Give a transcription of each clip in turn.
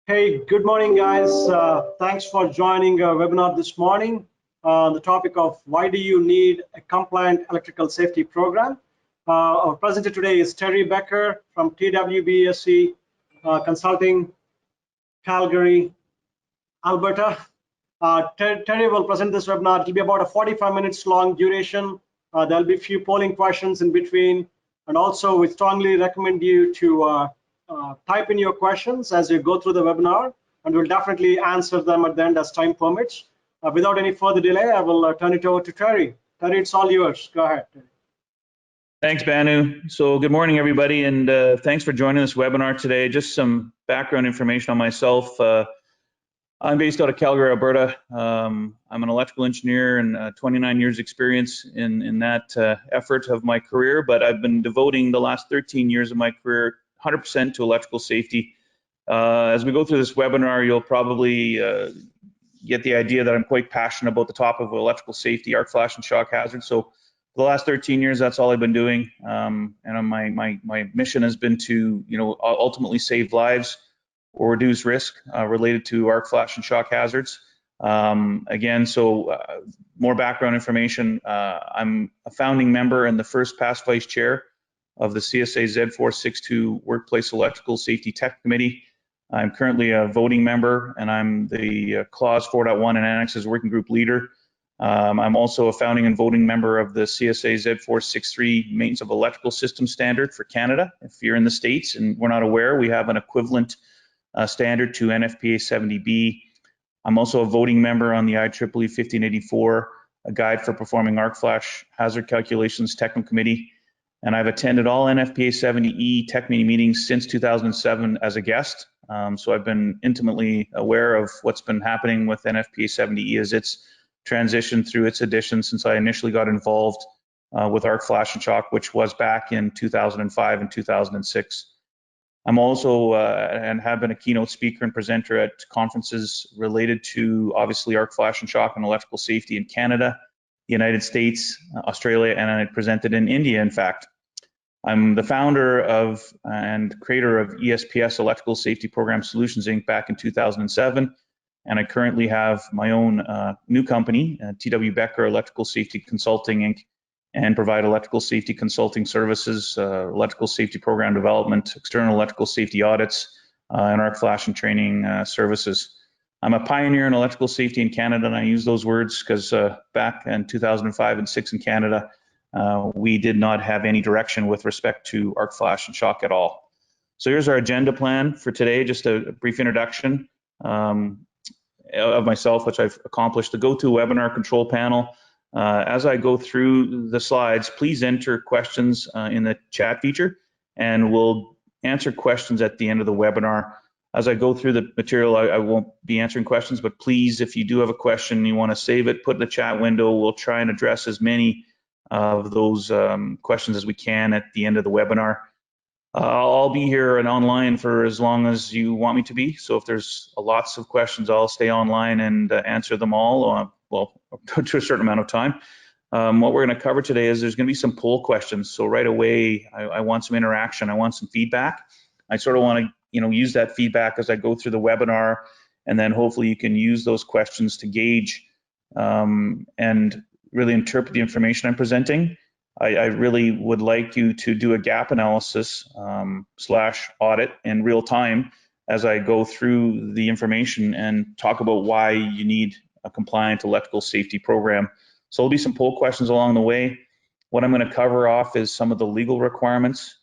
Hey, good morning, guys. Thanks for joining our webinar this morning on the topic of why do you need a compliant electrical safety program. Our presenter today is Terry Becker from TWBSC Consulting, Calgary, Alberta. Terry will present this webinar. It will be about a 45 minutes long duration. There'll be a few polling questions in between. And also, we strongly recommend you to type in your questions as you go through the webinar, and we'll definitely answer them at the end as time permits. Without any further delay, I will turn it over to Terry. Terry, it's all yours. Go ahead, Terry. Thanks, Banu. So good morning, everybody, and thanks for joining this webinar today. Just some background information on myself. I'm based out of Calgary, Alberta. I'm an electrical engineer and 29 years experience in that effort of my career, but I've been devoting the last 13 years of my career 100% to electrical safety. As we go through this webinar, you'll probably get the idea that I'm quite passionate about the topic of electrical safety, arc flash and shock hazard. So for the last 13 years, that's all I've been doing. And my mission has been to, ultimately save lives or reduce risk related to arc flash and shock hazards. More background information. I'm a founding member and the first past vice chair of the CSA Z462 Workplace Electrical Safety Tech Committee. I'm currently a voting member, and I'm the Clause 4.1 and Annexes Working Group leader. I'm also a founding and voting member of the CSA Z463 Maintenance of Electrical System Standard for Canada. If you're in the States and we're not aware, we have an equivalent standard to NFPA 70B. I'm also a voting member on the IEEE 1584, a guide for performing arc flash hazard calculations technical committee. And I've attended all NFPA 70E tech committee meetings since 2007 as a guest. So I've been intimately aware of what's been happening with NFPA 70E as it's transitioned through its addition since I initially got involved with arc flash and shock, which was back in 2005 and 2006. I'm also and have been a keynote speaker and presenter at conferences related to obviously arc flash and shock and electrical safety in Canada, the United States, Australia, and I presented in India, in fact. I'm the founder of and creator of ESPS Electrical Safety Program Solutions, Inc. back in 2007, and I currently have my own new company, TW Becker Electrical Safety Consulting, Inc., and provide electrical safety consulting services, electrical safety program development, external electrical safety audits, and arc flash and training services. I'm a pioneer in electrical safety in Canada, and I use those words because back in 2005 and 6 in Canada, we did not have any direction with respect to arc flash and shock at all. So here's our agenda plan for today, just a brief introduction of myself, which I've accomplished. The GoToWebinar control panel. As I go through the slides, please enter questions in the chat feature, and we'll answer questions at the end of the webinar. As I go through the material, I won't be answering questions, but please, if you do have a question, you want to save it, put it in the chat window. We'll try and address as many of those questions as we can at the end of the webinar. I'll be here and online for as long as you want me to be. So if there's lots of questions, I'll stay online and answer them all, well, to a certain amount of time. What we're going to cover today is there's going to be some poll questions. So right away, I want some interaction. I want some feedback. I sort of want to use that feedback as I go through the webinar, and then hopefully you can use those questions to gauge and really interpret the information I'm presenting. I really would like you to do a gap analysis / audit in real time as I go through the information and talk about why you need a compliant electrical safety program. So there'll be some poll questions along the way. What I'm going to cover off is some of the legal requirements,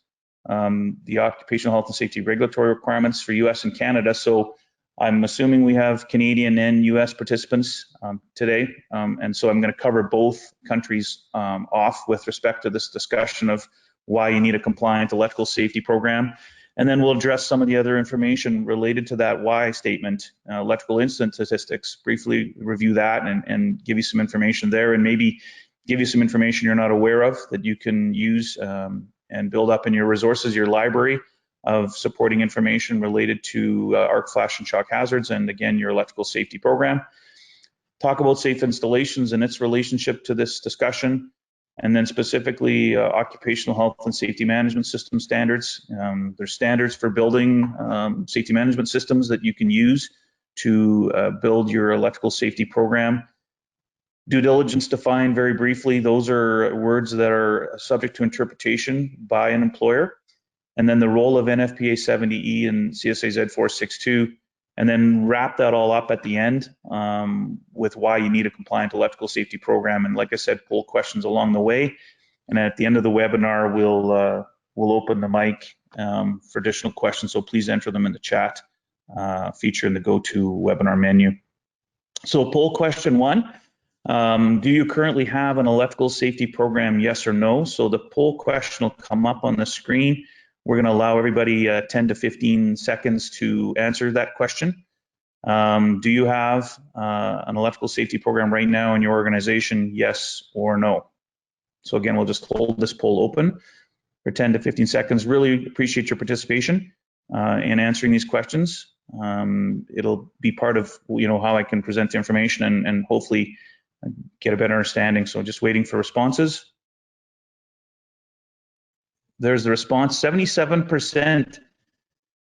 the occupational health and safety regulatory requirements for US and Canada. So I'm assuming we have Canadian and US participants today. And so I'm going to cover both countries off with respect to this discussion of why you need a compliant electrical safety program. And then we'll address some of the other information related to that why statement, electrical incident statistics, briefly review that and give you some information there, and maybe give you some information you're not aware of that you can use and build up in your resources, your library of supporting information related to arc flash and shock hazards, and again, your electrical safety program. Talk about safe installations and its relationship to this discussion. and then specifically occupational health and safety management system standards. There's standards for building safety management systems that you can use to build your electrical safety program. Due diligence defined very briefly, those are words that are subject to interpretation by an employer. And then the role of NFPA 70E and CSA Z462, and then wrap that all up at the end with why you need a compliant electrical safety program. And like I said, poll questions along the way. And at the end of the webinar, we'll open the mic for additional questions. So please enter them in the chat feature in the GoToWebinar menu. So poll question 1. Do you currently have an electrical safety program, yes or no? So the poll question will come up on the screen. We're going to allow everybody 10 to 15 seconds to answer that question. Do you have an electrical safety program right now in your organization, yes or no? So again, we'll just hold this poll open for 10 to 15 seconds. Really appreciate your participation in answering these questions. It'll be part of how I can present the information and hopefully get a better understanding. So just waiting for responses. There's the response. 77%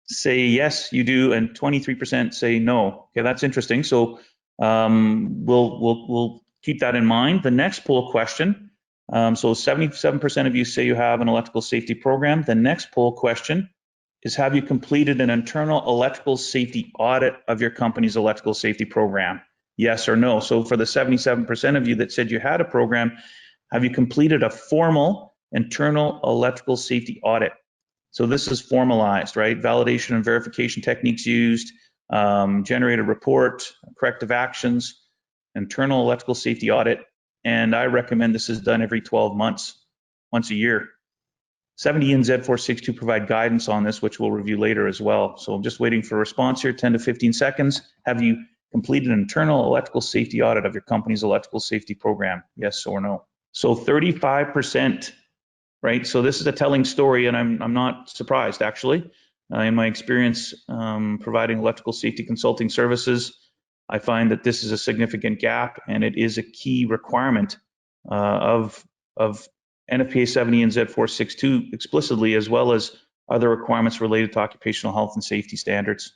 say yes, you do, and 23% say no. Okay, that's interesting. So we'll keep that in mind. The next poll question. So 77% of you say you have an electrical safety program. The next poll question is, have you completed an internal electrical safety audit of your company's electrical safety program? Yes or no? So for the 77% of you that said you had a program, have you completed a formal internal electrical safety audit? So this is formalized, right? Validation and verification techniques used, generate a report, corrective actions, internal electrical safety audit. And I recommend this is done every 12 months, once a year. 70E and Z462 provide guidance on this, which we'll review later as well. So I'm just waiting for a response here, 10 to 15 seconds. Have you completed an internal electrical safety audit of your company's electrical safety program? Yes or no? So 35%, right? So this is a telling story, and I'm not surprised, actually. In my experience providing electrical safety consulting services, I find that this is a significant gap, and it is a key requirement of NFPA 70 and Z462 explicitly, as well as other requirements related to occupational health and safety standards.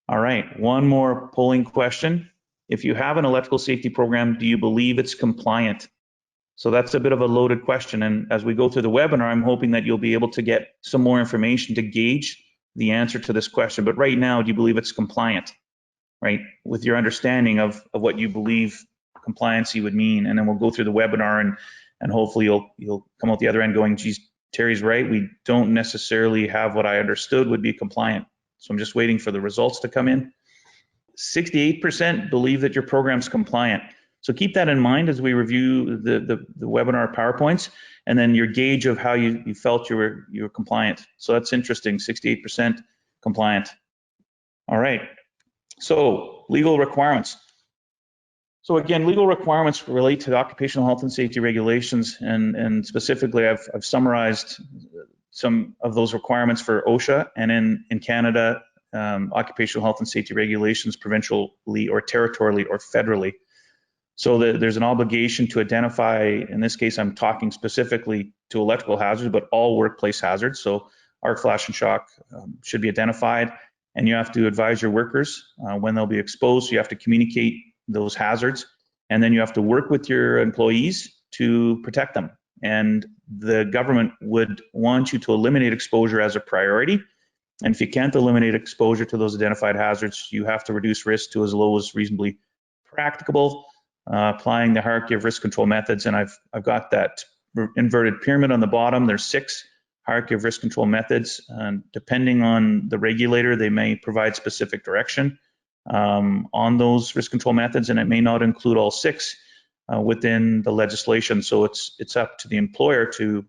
All right, one more polling question. If you have an electrical safety program, do you believe it's compliant? So that's a bit of a loaded question. And as we go through the webinar, I'm hoping that you'll be able to get some more information to gauge the answer to this question. But right now, do you believe it's compliant, right? With your understanding of what you believe compliancy would mean. And then we'll go through the webinar and hopefully you'll come out the other end going, geez, Terry's right. We don't necessarily have what I understood would be compliant. So I'm just waiting for the results to come in. 68% believe that your program's compliant. So keep that in mind as we review the webinar PowerPoints, and then your gauge of how you felt you were compliant. So that's interesting, 68% compliant. All right, so legal requirements. So again, legal requirements relate to the occupational health and safety regulations, and specifically I've summarized some of those requirements for OSHA, and in Canada, occupational health and safety regulations provincially or territorially or federally. So there's an obligation to identify, in this case I'm talking specifically to electrical hazards, but all workplace hazards. So arc, flash, and shock should be identified, and you have to advise your workers when they'll be exposed. So you have to communicate those hazards, and then you have to work with your employees to protect them. And the government would want you to eliminate exposure as a priority. And if you can't eliminate exposure to those identified hazards, you have to reduce risk to as low as reasonably practicable, applying the hierarchy of risk control methods. And I've got that inverted pyramid on the bottom. There's 6 hierarchy of risk control methods. And depending on the regulator, they may provide specific direction on those risk control methods, and it may not include all 6 within the legislation. So it's up to the employer to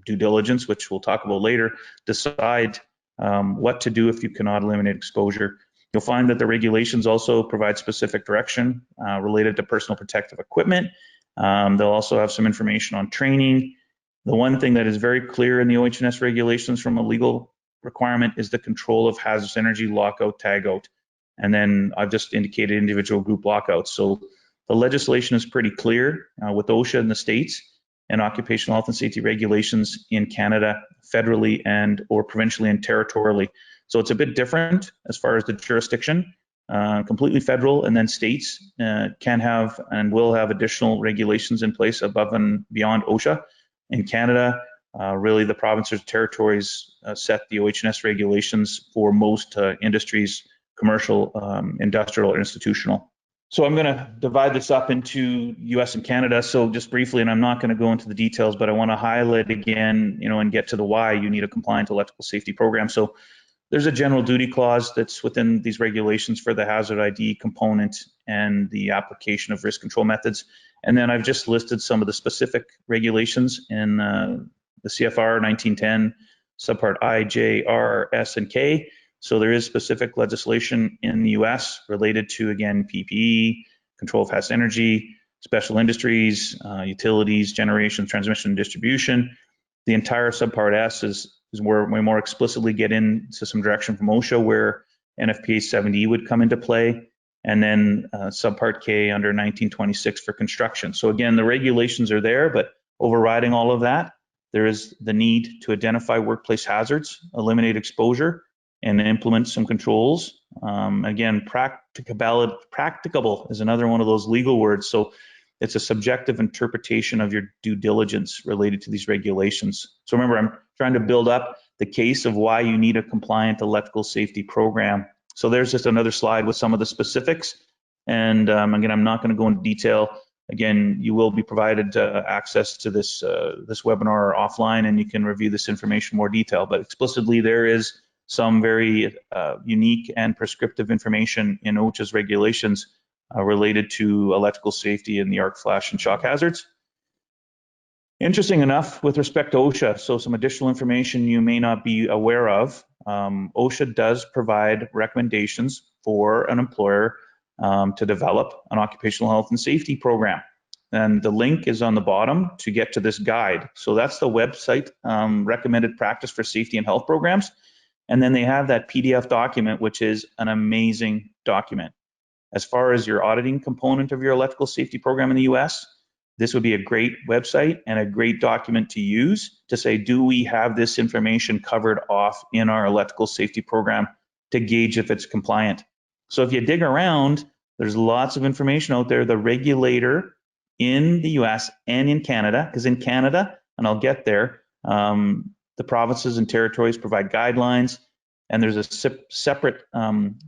due diligence, which we'll talk about later, decide what to do if you cannot eliminate exposure. You'll find that the regulations also provide specific direction related to personal protective equipment. They'll also have some information on training. The one thing that is very clear in the OHSMS regulations from a legal requirement is the control of hazardous energy lockout, tagout. And then I've just indicated individual group lockouts. So the legislation is pretty clear with OSHA in the States. and occupational health and safety regulations in Canada, federally and or provincially and territorially. So it's a bit different as far as the jurisdiction, completely federal, and then states can have and will have additional regulations in place above and beyond OSHA. In Canada, really the provinces and territories set the OHS regulations for most industries, commercial, industrial, or institutional. So I'm going to divide this up into US and Canada. So just briefly, and I'm not going to go into the details, but I want to highlight again, and get to the why you need a compliant electrical safety program. So there's a general duty clause that's within these regulations for the hazard ID component and the application of risk control methods. And then I've just listed some of the specific regulations in the CFR 1910, subpart I, J, R, S, and K. So there is specific legislation in the US related to, again, PPE, control of fast energy, special industries, utilities, generation, transmission, and distribution. The entire subpart S is where we more explicitly get into some direction from OSHA, where NFPA 70 would come into play, and then subpart K under 1926 for construction. So again, the regulations are there, but overriding all of that, there is the need to identify workplace hazards, eliminate exposure, and implement some controls. Again, practicable is another one of those legal words. So it's a subjective interpretation of your due diligence related to these regulations. So remember, I'm trying to build up the case of why you need a compliant electrical safety program. So there's just another slide with some of the specifics. And again, I'm not going to go into detail. Again, you will be provided access to this webinar offline, and you can review this information in more detail. But explicitly, there is some very unique and prescriptive information in OSHA's regulations related to electrical safety and the arc flash and shock hazards. Interesting enough, with respect to OSHA, so some additional information you may not be aware of, OSHA does provide recommendations for an employer to develop an occupational health and safety program. And the link is on the bottom to get to this guide. So that's the website, recommended practice for safety and health programs. And then they have that PDF document, which is an amazing document. As far as your auditing component of your electrical safety program in the US, this would be a great website and a great document to use to say, do we have this information covered off in our electrical safety program to gauge if it's compliant? So if you dig around, there's lots of information out there. The regulator in the US and in Canada, because in Canada, and I'll get there, the provinces and territories provide guidelines, and there's a separate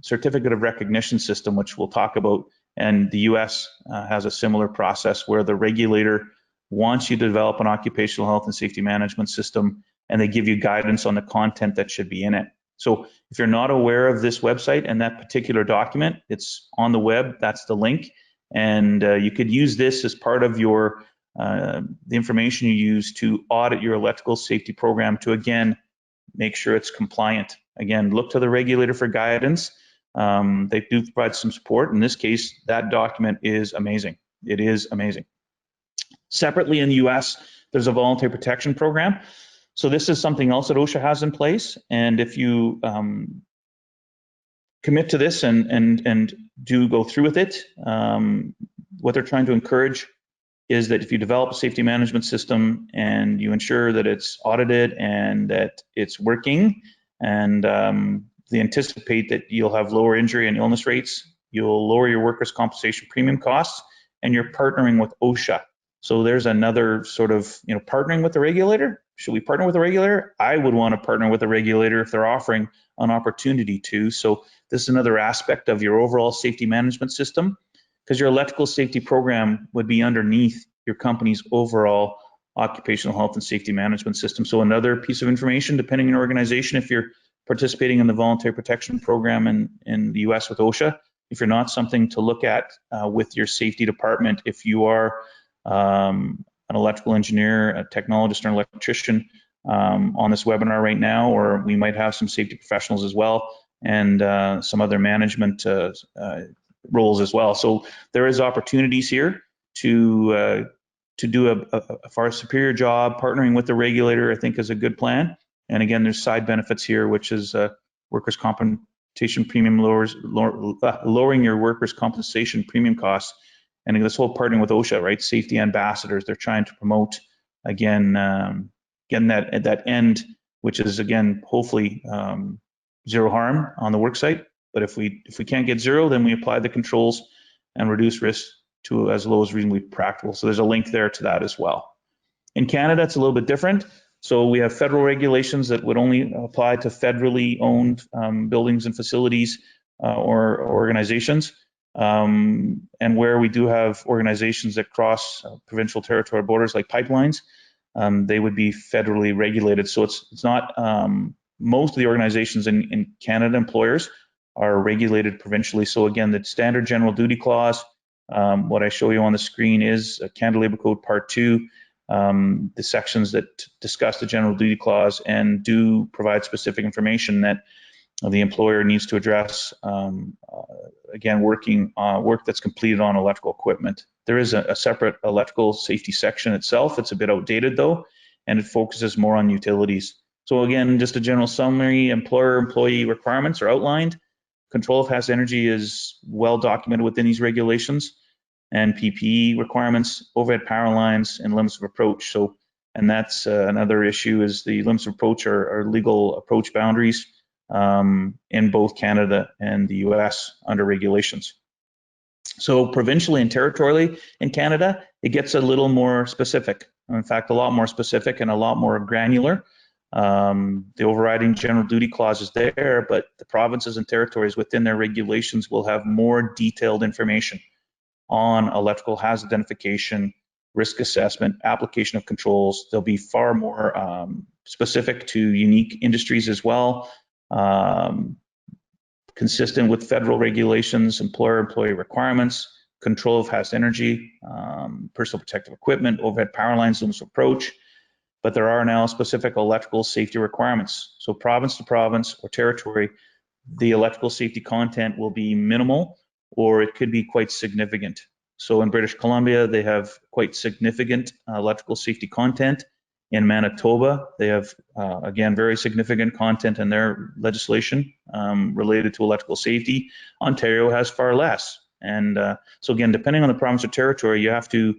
certificate of recognition system, which we'll talk about. And the US has a similar process where the regulator wants you to develop an occupational health and safety management system, and they give you guidance on the content that should be in it. So if you're not aware of this website and that particular document, it's on the web, that's the link. And you could use this as part of your the information you use to audit your electrical safety program to, again, make sure it's compliant. Again, look to the regulator for guidance. They do provide some support. In this case, that document is amazing. It is amazing. Separately in the US, there's a voluntary protection program. So this is something else that OSHA has in place. And if you commit to this and do go through with it, what they're trying to encourage is that if you develop a safety management system and you ensure that it's audited and that it's working, and they anticipate that you'll have lower injury and illness rates, you'll lower your workers' compensation premium costs, and you're partnering with OSHA. So there's another sort of, partnering with the regulator. Should we partner with the regulator? I would want to partner with the regulator if they're offering an opportunity to. So this is another aspect of your overall safety management system, because your electrical safety program would be underneath your company's overall occupational health and safety management system. So another piece of information, depending on your organization, if you're participating in the voluntary protection program in the US with OSHA, if you're not, something to look at with your safety department. If you are an electrical engineer, a technologist, or an electrician on this webinar right now, or we might have some safety professionals as well, and some other management roles as well. So there is opportunities here to do a far superior job. Partnering with the regulator, I think, is a good plan. And again, there's side benefits here, which is workers' compensation premium lowering your workers' compensation premium costs. And this whole partnering with OSHA, right? Safety ambassadors, they're trying to promote again, getting that end, which is again, hopefully zero harm on the work site. But if we can't get zero, then we apply the controls and reduce risk to as low as reasonably practical. So there's a link there to that as well. In Canada, it's a little bit different. So we have federal regulations that would only apply to federally owned buildings and facilities or organizations. And where we do have organizations that cross provincial territorial borders like pipelines, they would be federally regulated. So it's not, most of the organizations in Canada, employers, are regulated provincially. So again, the standard general duty clause, what I show you on the screen is Canada Labour Code Part 2, the sections that discuss the general duty clause and do provide specific information that the employer needs to address, again, work that's completed on electrical equipment. There is a separate electrical safety section itself. It's a bit outdated though, and it focuses more on utilities. So again, just a general summary, employer-employee requirements are outlined. Control of hazardous energy is well documented within these regulations, and PPE requirements, overhead power lines, and limits of approach. So, and that's another issue, is the limits of approach are legal approach boundaries in both Canada and the US under regulations. So provincially and territorially in Canada, it gets a little more specific. In fact, a lot more specific and a lot more granular. The overriding general duty clause is there, but the provinces and territories within their regulations will have more detailed information on electrical hazard identification, risk assessment, application of controls. They'll be far more specific to unique industries as well, consistent with federal regulations, employer-employee requirements, control of hazardous energy, personal protective equipment, overhead power lines, limits of approach. But there are now specific electrical safety requirements. So province to province or territory, the electrical safety content will be minimal, or it could be quite significant. So in British Columbia, they have quite significant electrical safety content. In Manitoba, they have, again, very significant content in their legislation related to electrical safety. Ontario has far less. And so again, depending on the province or territory, you have to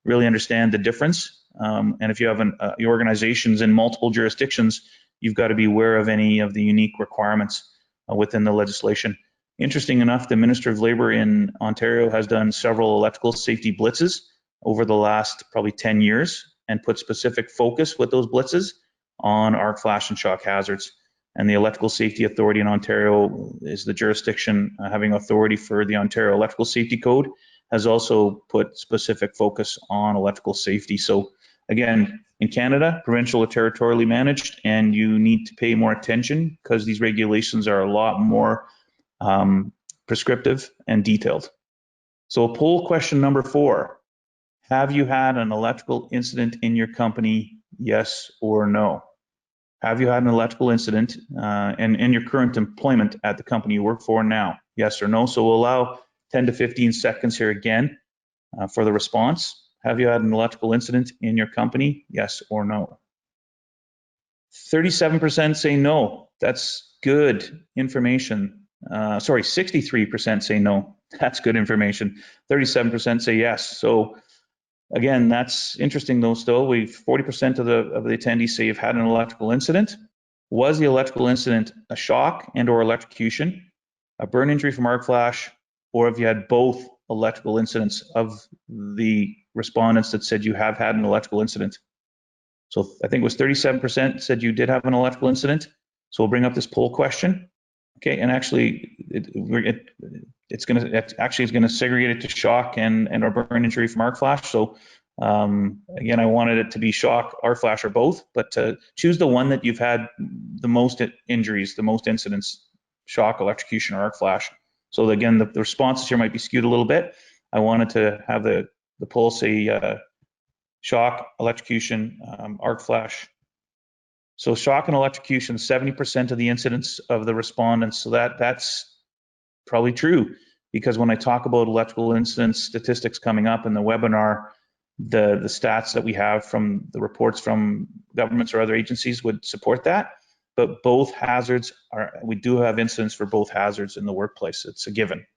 really understand the difference. And if you have your organizations in multiple jurisdictions, you've got to be aware of any of the unique requirements within the legislation. Interesting enough, the Minister of Labour in Ontario has done several electrical safety blitzes over the last probably 10 years and put specific focus with those blitzes on arc flash and shock hazards. And the Electrical Safety Authority in Ontario is the jurisdiction having authority for the Ontario Electrical Safety Code, has also put specific focus on electrical safety. So again, in Canada, provincial or territorially managed, and you need to pay more attention because these regulations are a lot more prescriptive and detailed. So poll question number 4, have you had an electrical incident in your company, yes or no? Have you had an electrical incident in your current employment at the company you work for now, yes or no? So we'll allow 10 to 15 seconds here again for the response. Have you had an electrical incident in your company, yes or no? 37% say no. That's good information. 63% say no. That's good information. 37% say yes. So again, that's interesting though still. 40% of the attendees say you've had an electrical incident. Was the electrical incident a shock and or electrocution, a burn injury from arc flash, or have you had both electrical incidents? Of the respondents that said you have had an electrical incident. So I think it was 37% said you did have an electrical incident. So we'll bring up this poll question. Okay, and actually it's going to segregate it to shock and or burn injury from arc flash. So again, I wanted it to be shock, arc flash, or both, but choose the one that you've had the most injuries, the most incidents, shock, electrocution, or arc flash. So again, the responses here might be skewed a little bit. I wanted to have the poll say shock, electrocution, arc flash. So shock and electrocution, 70% of the incidents of the respondents. So that's probably true, because when I talk about electrical incidents statistics coming up in the webinar, the stats that we have from the reports from governments or other agencies would support that. But both hazards we do have incidents for both hazards in the workplace. It's a given.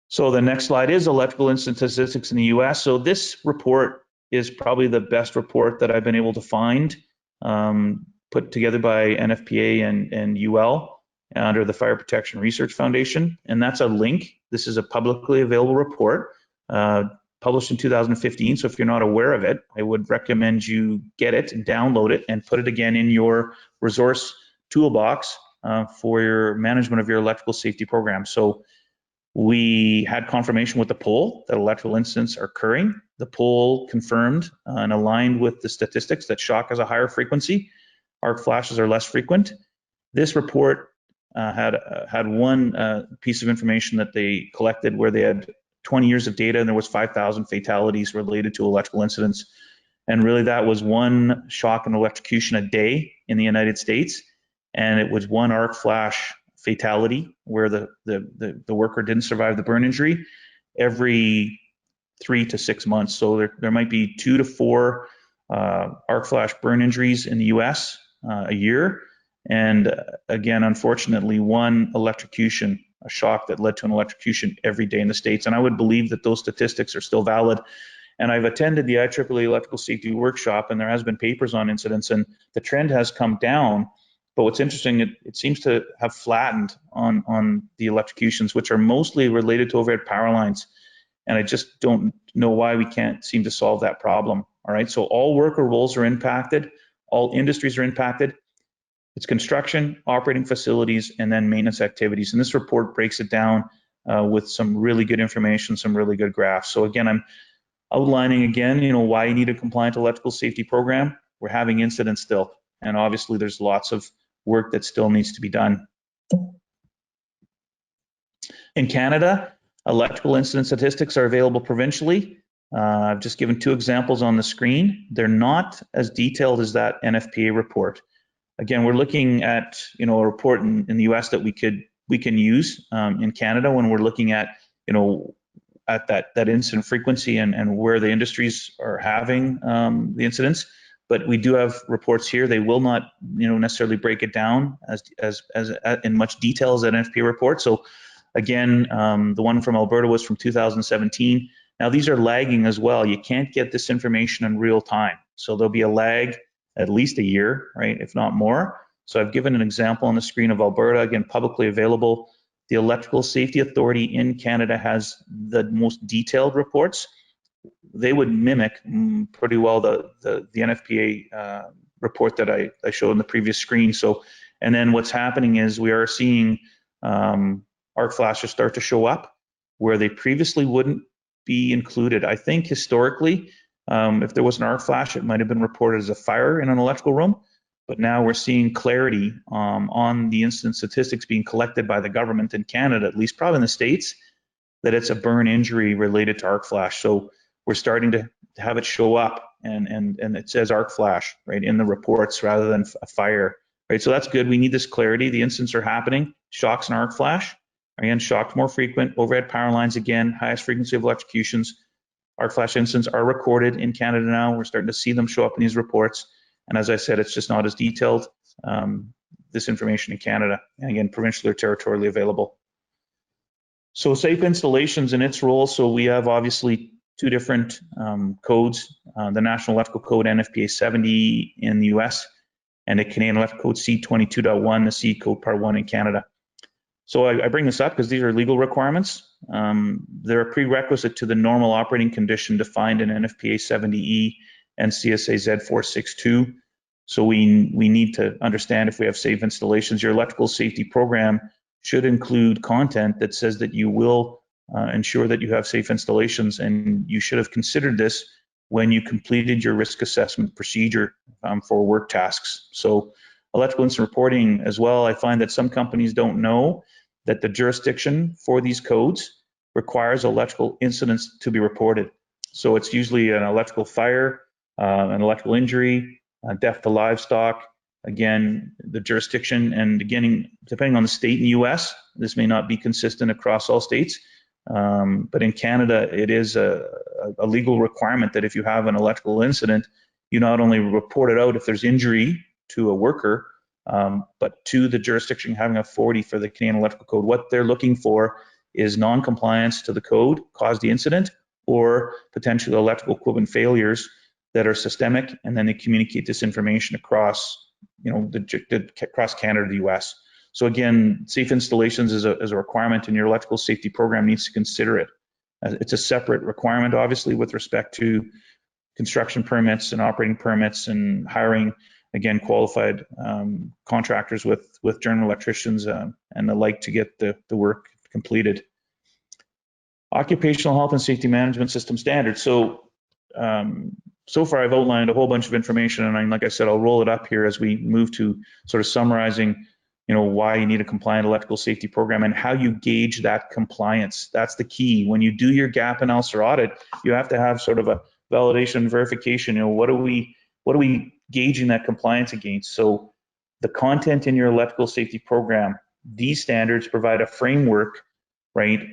So the next slide is electrical incident statistics in the US. So this report is probably the best report that I've been able to find, put together by NFPA and UL under the Fire Protection Research Foundation. And that's a link. This is a publicly available report published in 2015. So if you're not aware of it, I would recommend you get it and download it and put it again in your resource toolbox for your management of your electrical safety program. So we had confirmation with the poll that electrical incidents are occurring. The poll confirmed and aligned with the statistics that shock has a higher frequency, arc flashes are less frequent. This report had one piece of information that they collected where they had 20 years of data and there was 5,000 fatalities related to electrical incidents. And really that was one shock and electrocution a day in the United States. And it was one arc flash fatality where the worker didn't survive the burn injury every 3 to 6 months. So there might be 2 to 4 arc flash burn injuries in the US a year. And again, unfortunately, one electrocution, a shock that led to an electrocution every day in the States. And I would believe that those statistics are still valid. And I've attended the IEEE Electrical Safety Workshop, and there has been papers on incidents, and the trend has come down. But what's interesting, it seems to have flattened on the electrocutions, which are mostly related to overhead power lines. And I just don't know why we can't seem to solve that problem. All right, so all worker roles are impacted, all industries are impacted. It's construction, operating facilities, and then maintenance activities. And this report breaks it down with some really good information, some really good graphs. So again, I'm outlining again, why you need a compliant electrical safety program. We're having incidents still, and obviously there's lots of work that still needs to be done. In Canada, electrical incident statistics are available provincially. I've just given 2 examples on the screen. They're not as detailed as that NFPA report. Again, we're looking at a report in the US that we can use in Canada when we're looking at at that incident frequency and where the industries are having the incidents. But we do have reports here. They will not necessarily break it down as in much detail as that NFPA report. So again, the one from Alberta was from 2017. Now these are lagging as well. You can't get this information in real time. So there'll be a lag at least a year, right, if not more. So I've given an example on the screen of Alberta, again, publicly available. The Electrical Safety Authority in Canada has the most detailed reports. They would mimic pretty well the NFPA report that I showed on the previous screen. So, and then what's happening is we are seeing arc flashes start to show up where they previously wouldn't be included. I think historically, if there was an arc flash, it might have been reported as a fire in an electrical room, but now we're seeing clarity on the incident statistics being collected by the government in Canada, at least probably in the States, that it's a burn injury related to arc flash. So we're starting to have it show up and it says arc flash, right, in the reports rather than a fire, right? So that's good. We need this clarity. The incidents are happening, shocks and arc flash. Again, shocks more frequent, overhead power lines, again, highest frequency of electrocutions. Arc flash incidents are recorded in Canada now. We're starting to see them show up in these reports. And as I said, it's just not as detailed, this information in Canada. And again, provincially or territorially available. So safe installations and its role. So we have obviously 2 different codes, the National Electrical Code NFPA 70 in the US and the Canadian Electrical Code C22.1, the C Code Part 1 in Canada. So I bring this up because these are legal requirements. They're a prerequisite to the normal operating condition defined in NFPA 70E and CSA Z462. So we need to understand if we have safe installations. Your electrical safety program should include content that says that you will ensure that you have safe installations, and you should have considered this when you completed your risk assessment procedure for work tasks. So electrical incident reporting as well, I find that some companies don't know that the jurisdiction for these codes requires electrical incidents to be reported. So it's usually an electrical fire, an electrical injury, death to livestock. Again, the jurisdiction, and again, depending on the state in the US, this may not be consistent across all states, but in Canada, it is a legal requirement that if you have an electrical incident, you not only report it out if there's injury to a worker, but to the jurisdiction having authority for the Canadian Electrical Code. What they're looking for is non-compliance to the code caused the incident, or potentially electrical equipment failures that are systemic, and then they communicate this information across, across Canada, the US. So again, safe installations is a requirement, and your electrical safety program needs to consider it. It's a separate requirement, obviously, with respect to construction permits and operating permits and hiring, again, qualified contractors with journeyman electricians and the like to get the work completed. Occupational health and safety management system standards. So far I've outlined a whole bunch of information, and like I said, I'll roll it up here as we move to sort of summarizing, why you need a compliant electrical safety program and how you gauge that compliance. That's the key. When you do your gap analysis or audit, you have to have sort of a validation verification. What are we gauging that compliance against? So the content in your electrical safety program, these standards provide a framework, right?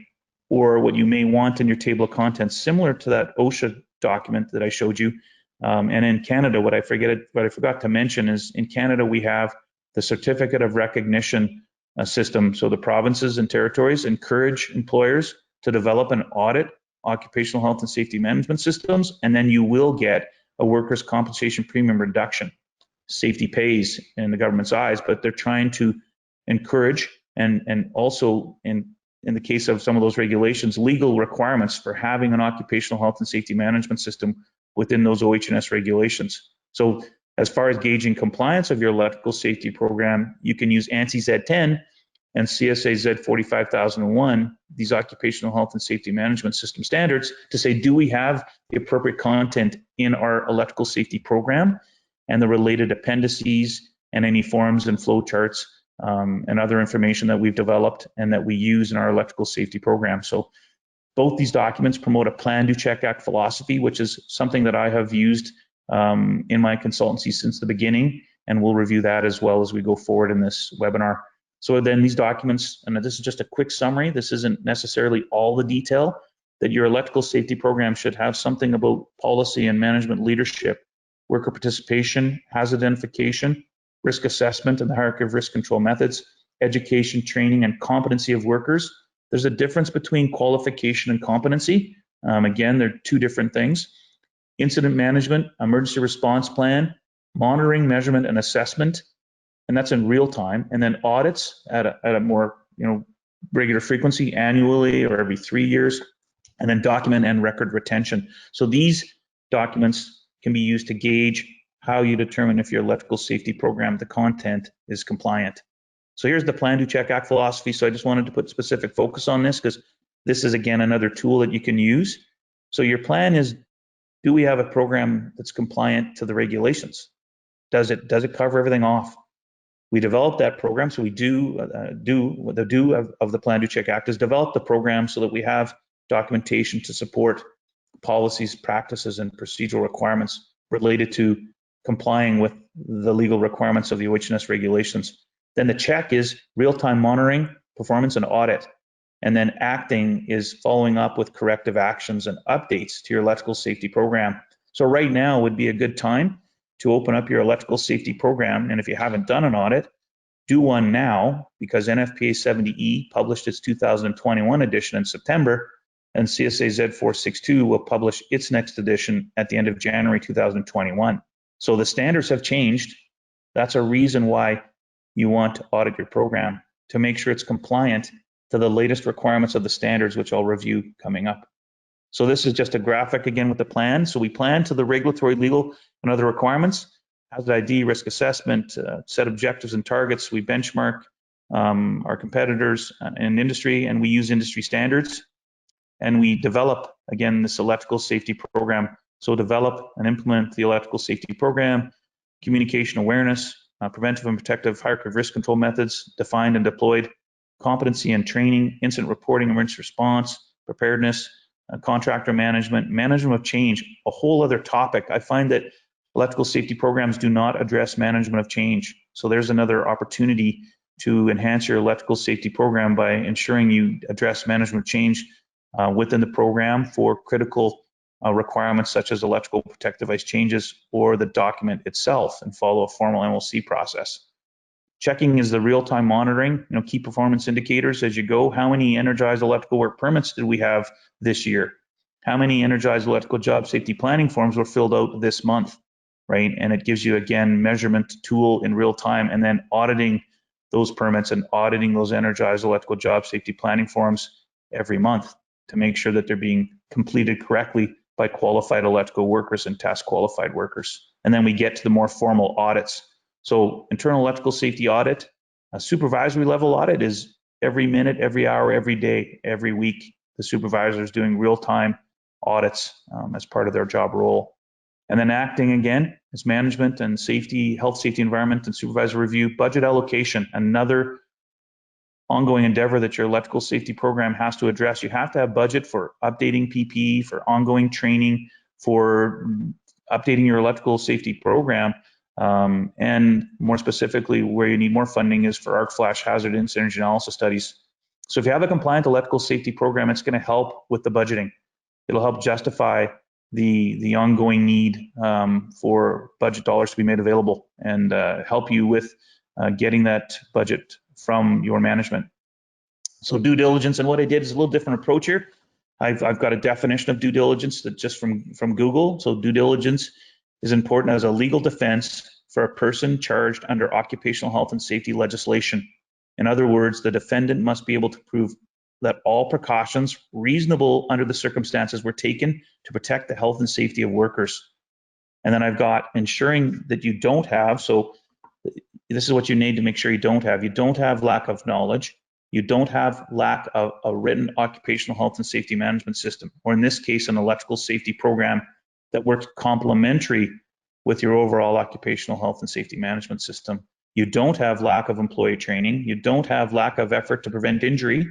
Or what you may want in your table of contents, similar to that OSHA document that I showed you. And in Canada, what I forgot to mention is in Canada, we have the Certificate of Recognition system. So the provinces and territories encourage employers to develop and audit occupational health and safety management systems, and then you will get a workers' compensation premium reduction. Safety pays in the government's eyes, but they're trying to encourage and also in the case of some of those regulations, legal requirements for having an occupational health and safety management system within those OHS regulations. So as far as gauging compliance of your electrical safety program, you can use ANSI Z10 and CSA Z46001, these occupational health and safety management system standards, to say, do we have the appropriate content in our electrical safety program and the related appendices and any forms and flow charts and other information that we've developed and that we use in our electrical safety program. So both these documents promote a plan, do, check, act philosophy, which is something that I have used in my consultancy since the beginning, and we'll review that as well as we go forward in this webinar. So then these documents, and this is just a quick summary, this isn't necessarily all the detail, that your electrical safety program should have something about policy and management leadership, worker participation, hazard identification, risk assessment and the hierarchy of risk control methods, education, training, and competency of workers. There's a difference between qualification and competency. Again, they're two different things. Incident management, emergency response plan, monitoring, measurement, and assessment, and that's in real time. And then audits at a more regular frequency, annually or every 3 years, and then document and record retention. So these documents can be used to gauge how you determine if your electrical safety program, the content, is compliant. So here's the plan, do, check, act philosophy. So I just wanted to put specific focus on this because this is, again, another tool that you can use. So your plan is, do we have a program that's compliant to the regulations? Does it cover everything off? We developed that program, so we the do of the plan, do, check, act is develop the program so that we have documentation to support policies, practices, and procedural requirements related to complying with the legal requirements of the OHS regulations. Then the check is real-time monitoring, performance, and audit. And then acting is following up with corrective actions and updates to your electrical safety program. So right now would be a good time to open up your electrical safety program. And if you haven't done an audit, do one now, because NFPA 70E published its 2021 edition in September, and CSA Z462 will publish its next edition at the end of January 2021. So the standards have changed. That's a reason why you want to audit your program, to make sure it's compliant to the latest requirements of the standards, which I'll review coming up. So this is just a graphic again with the plan. So we plan to the regulatory, legal, and other requirements, hazard ID, risk assessment, set objectives and targets. We benchmark our competitors in industry, and we use industry standards. And we develop, again, this electrical safety program. So develop and implement the electrical safety program, communication awareness, preventive and protective hierarchy of risk control methods defined and deployed, competency and training, incident reporting, emergency response, preparedness, contractor management, management of change, a whole other topic. I find that electrical safety programs do not address management of change. So there's another opportunity to enhance your electrical safety program by ensuring you address management of change within the program for critical requirements such as electrical protective device changes or the document itself, and follow a formal MLC process. Checking is the real-time monitoring, key performance indicators as you go. How many energized electrical work permits did we have this year? how many energized electrical job safety planning forms were filled out this month, right? And it gives you, again, measurement tool in real time, and then auditing those permits and auditing those energized electrical job safety planning forms every month to make sure that they're being completed correctly by qualified electrical workers and task qualified workers. And then we get to the more formal audits. So internal electrical safety audit, a supervisory level audit is every minute, every hour, every day, every week. The supervisor is doing real-time audits as part of their job role. And then acting again is management and safety, health, safety, environment, and supervisor review. Budget allocation, another ongoing endeavor that your electrical safety program has to address. You have to have budget for updating PPE, for ongoing training, for updating your electrical safety program. And more specifically, where you need more funding is for arc flash hazard and synergy analysis studies. So if you have a compliant electrical safety program, it's going to help with the budgeting. It'll help justify the ongoing need for budget dollars to be made available and help you with getting that budget from your management. So due diligence, and what I did is a little different approach here. I've got a definition of due diligence that just from Google. So due diligence is important as a legal defense for a person charged under occupational health and safety legislation. In other words, the defendant must be able to prove that all precautions reasonable under the circumstances were taken to protect the health and safety of workers. And then I've got ensuring that you don't have, so this is what you need to make sure you don't have. You don't have lack of knowledge. You don't have lack of a written occupational health and safety management system, or in this case, an electrical safety program that works complementary with your overall occupational health and safety management system. You don't have lack of employee training. You don't have lack of effort to prevent injury,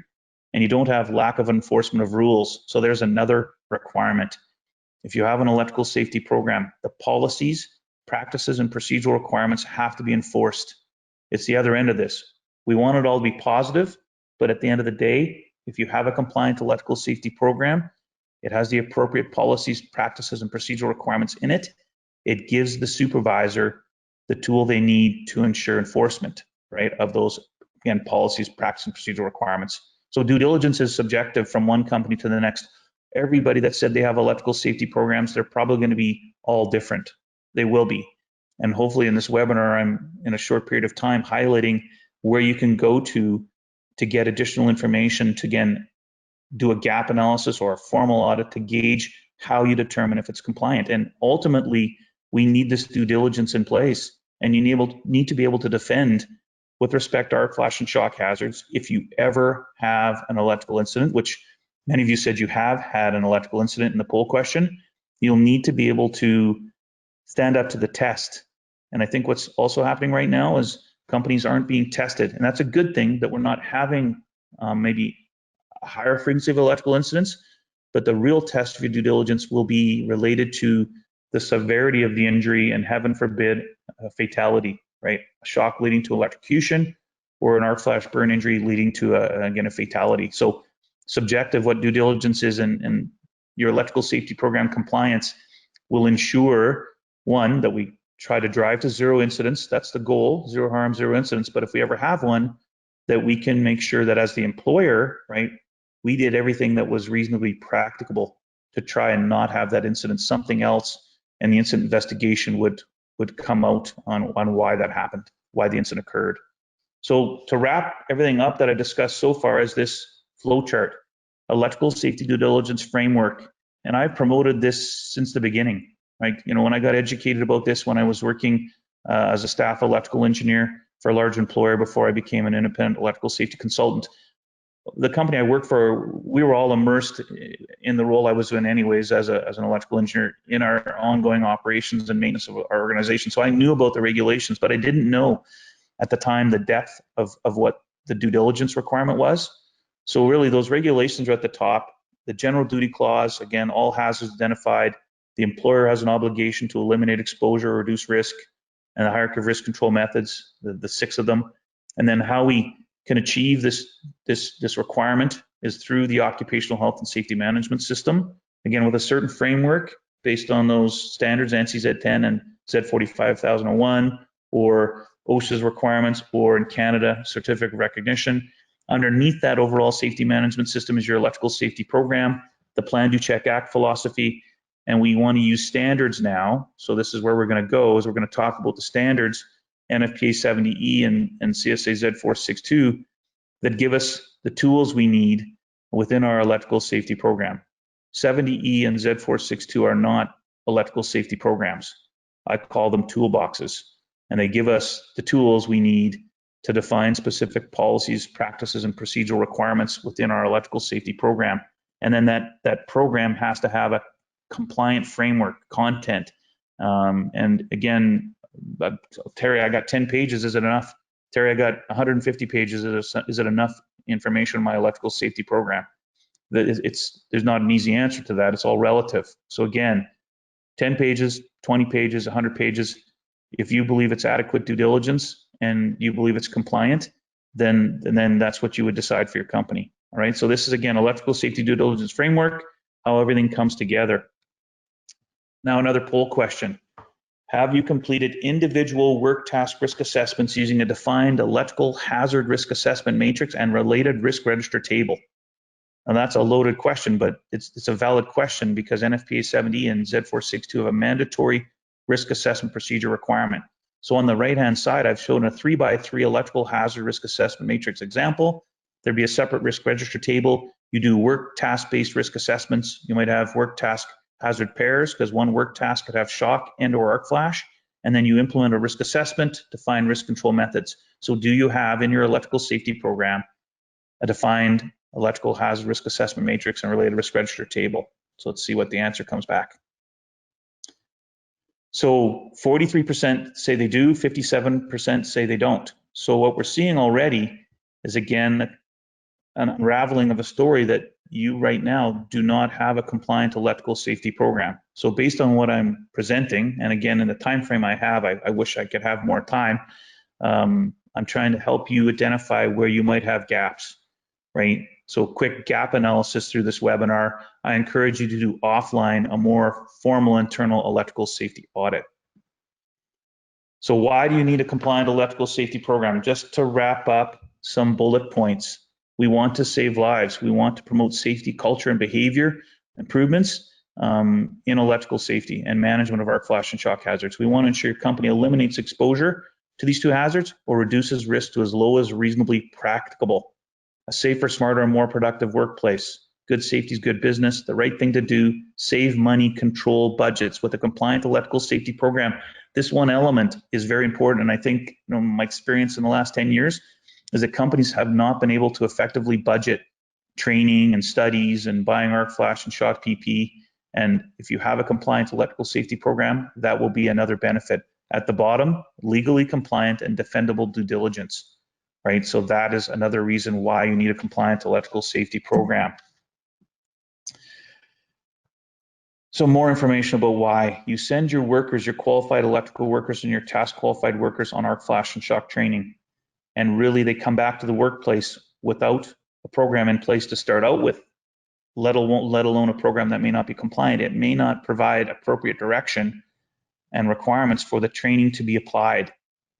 and you don't have lack of enforcement of rules. So there's another requirement. If you have an electrical safety program, the policies, practices, and procedural requirements have to be enforced. It's the other end of this. We want it all to be positive, but at the end of the day, if you have a compliant electrical safety program, it has the appropriate policies, practices, and procedural requirements in it. It gives the supervisor the tool they need to ensure enforcement, right, of those, again, policies, practices, and procedural requirements. So due diligence is subjective from one company to the next. Everybody that said they have electrical safety programs, they're probably going to be all different. They will be. And hopefully in this webinar, I'm in a short period of time highlighting where you can go to get additional information to, again, do a gap analysis or a formal audit to gauge how you determine if it's compliant. And ultimately, we need this due diligence in place, and you need to be able to defend with respect to arc flash and shock hazards if you ever have an electrical incident, which many of you said you have had an electrical incident in the poll question. You'll need to be able to stand up to the test. And I think what's also happening right now is companies aren't being tested, and that's a good thing that we're not having maybe a higher frequency of electrical incidents, but the real test of your due diligence will be related to the severity of the injury and, heaven forbid, a fatality, right? A shock leading to electrocution or an arc flash burn injury leading to, again, a fatality. So subjective what due diligence is and your electrical safety program compliance will ensure, one, that we try to drive to zero incidents. That's the goal, zero harm, zero incidents. But if we ever have one, that we can make sure that as the employer, right, we did everything that was reasonably practicable to try and not have that incident, something else, and the incident investigation would come out on why that happened, why the incident occurred. So to wrap everything up that I discussed so far is this flow chart, electrical safety due diligence framework. And I've promoted this since the beginning. Right? You know, when I got educated about this, when I was working as a staff electrical engineer for a large employer before I became an independent electrical safety consultant, the company I worked for, we were all immersed in the role I was in anyways as an electrical engineer in our ongoing operations and maintenance of our organization. So I knew about the regulations, but I didn't know at the time the depth of what the due diligence requirement was. So really those regulations are at the top. The general duty clause, again, all hazards identified. The employer has an obligation to eliminate exposure or reduce risk, and the hierarchy of risk control methods, the 6 of them. And then how we can achieve this requirement is through the occupational health and safety management system, again, with a certain framework based on those standards, ANSI Z10 and Z45001, or OSHA's requirements, or in Canada, certificate of recognition. Underneath that overall safety management system is your electrical safety program. the Plan, Do, Check, Act philosophy, and we want to use standards now. So this is where we're going to go, is we're going to talk about the standards, NFPA 70E and CSA Z462, that give us the tools we need within our electrical safety program. 70E and Z462 are not electrical safety programs. I call them toolboxes, and they give us the tools we need to define specific policies, practices, and procedural requirements within our electrical safety program. And then that program has to have a compliant framework, content. And again, Terry, I got 10 pages, is it enough? Terry, I got 150 pages, is it enough information in my electrical safety program? There's not an easy answer to that, it's all relative. So again, 10 pages, 20 pages, 100 pages, if you believe it's adequate due diligence and you believe it's compliant, then that's what you would decide for your company. All right, so this is, again, electrical safety due diligence framework, how everything comes together. Now, another poll question. Have you completed individual work task risk assessments using a defined electrical hazard risk assessment matrix and related risk register table? And that's a loaded question, but it's a valid question because NFPA 70 and Z462 have a mandatory risk assessment procedure requirement. So on the right-hand side, I've shown a 3x3 electrical hazard risk assessment matrix example. There'd be a separate risk register table. You do work task-based risk assessments. You might have work task hazard pairs because one work task could have shock and or arc flash. And then you implement a risk assessment, define risk control methods. So do you have in your electrical safety program a defined electrical hazard risk assessment matrix and related risk register table? So let's see what the answer comes back. So 43% say they do, 57% say they don't. So what we're seeing already is, again, an unraveling of a story that you right now do not have a compliant electrical safety program. So based on what I'm presenting, and again, in the time frame I have, I wish I could have more time, I'm trying to help you identify where you might have gaps, right? So quick gap analysis through this webinar. I encourage you to do offline a more formal internal electrical safety audit. So why do you need a compliant electrical safety program? Just to wrap up some bullet points. We want to save lives. We want to promote safety culture and behavior improvements in electrical safety and management of arc flash and shock hazards. We want to ensure your company eliminates exposure to these two hazards or reduces risk to as low as reasonably practicable. A safer, smarter, and more productive workplace. Good safety is good business. The right thing to do, save money, control budgets. With a compliant electrical safety program, this one element is very important. And I think, my experience in the last 10 years is that companies have not been able to effectively budget training and studies and buying arc flash and shock PP. And if you have a compliant electrical safety program, that will be another benefit. At the bottom, legally compliant and defendable due diligence. Right, so that is another reason why you need a compliant electrical safety program. So more information about why. You send your workers, your qualified electrical workers and your task qualified workers on arc flash and shock training. And really they come back to the workplace without a program in place to start out with, let alone a program that may not be compliant. It may not provide appropriate direction and requirements for the training to be applied.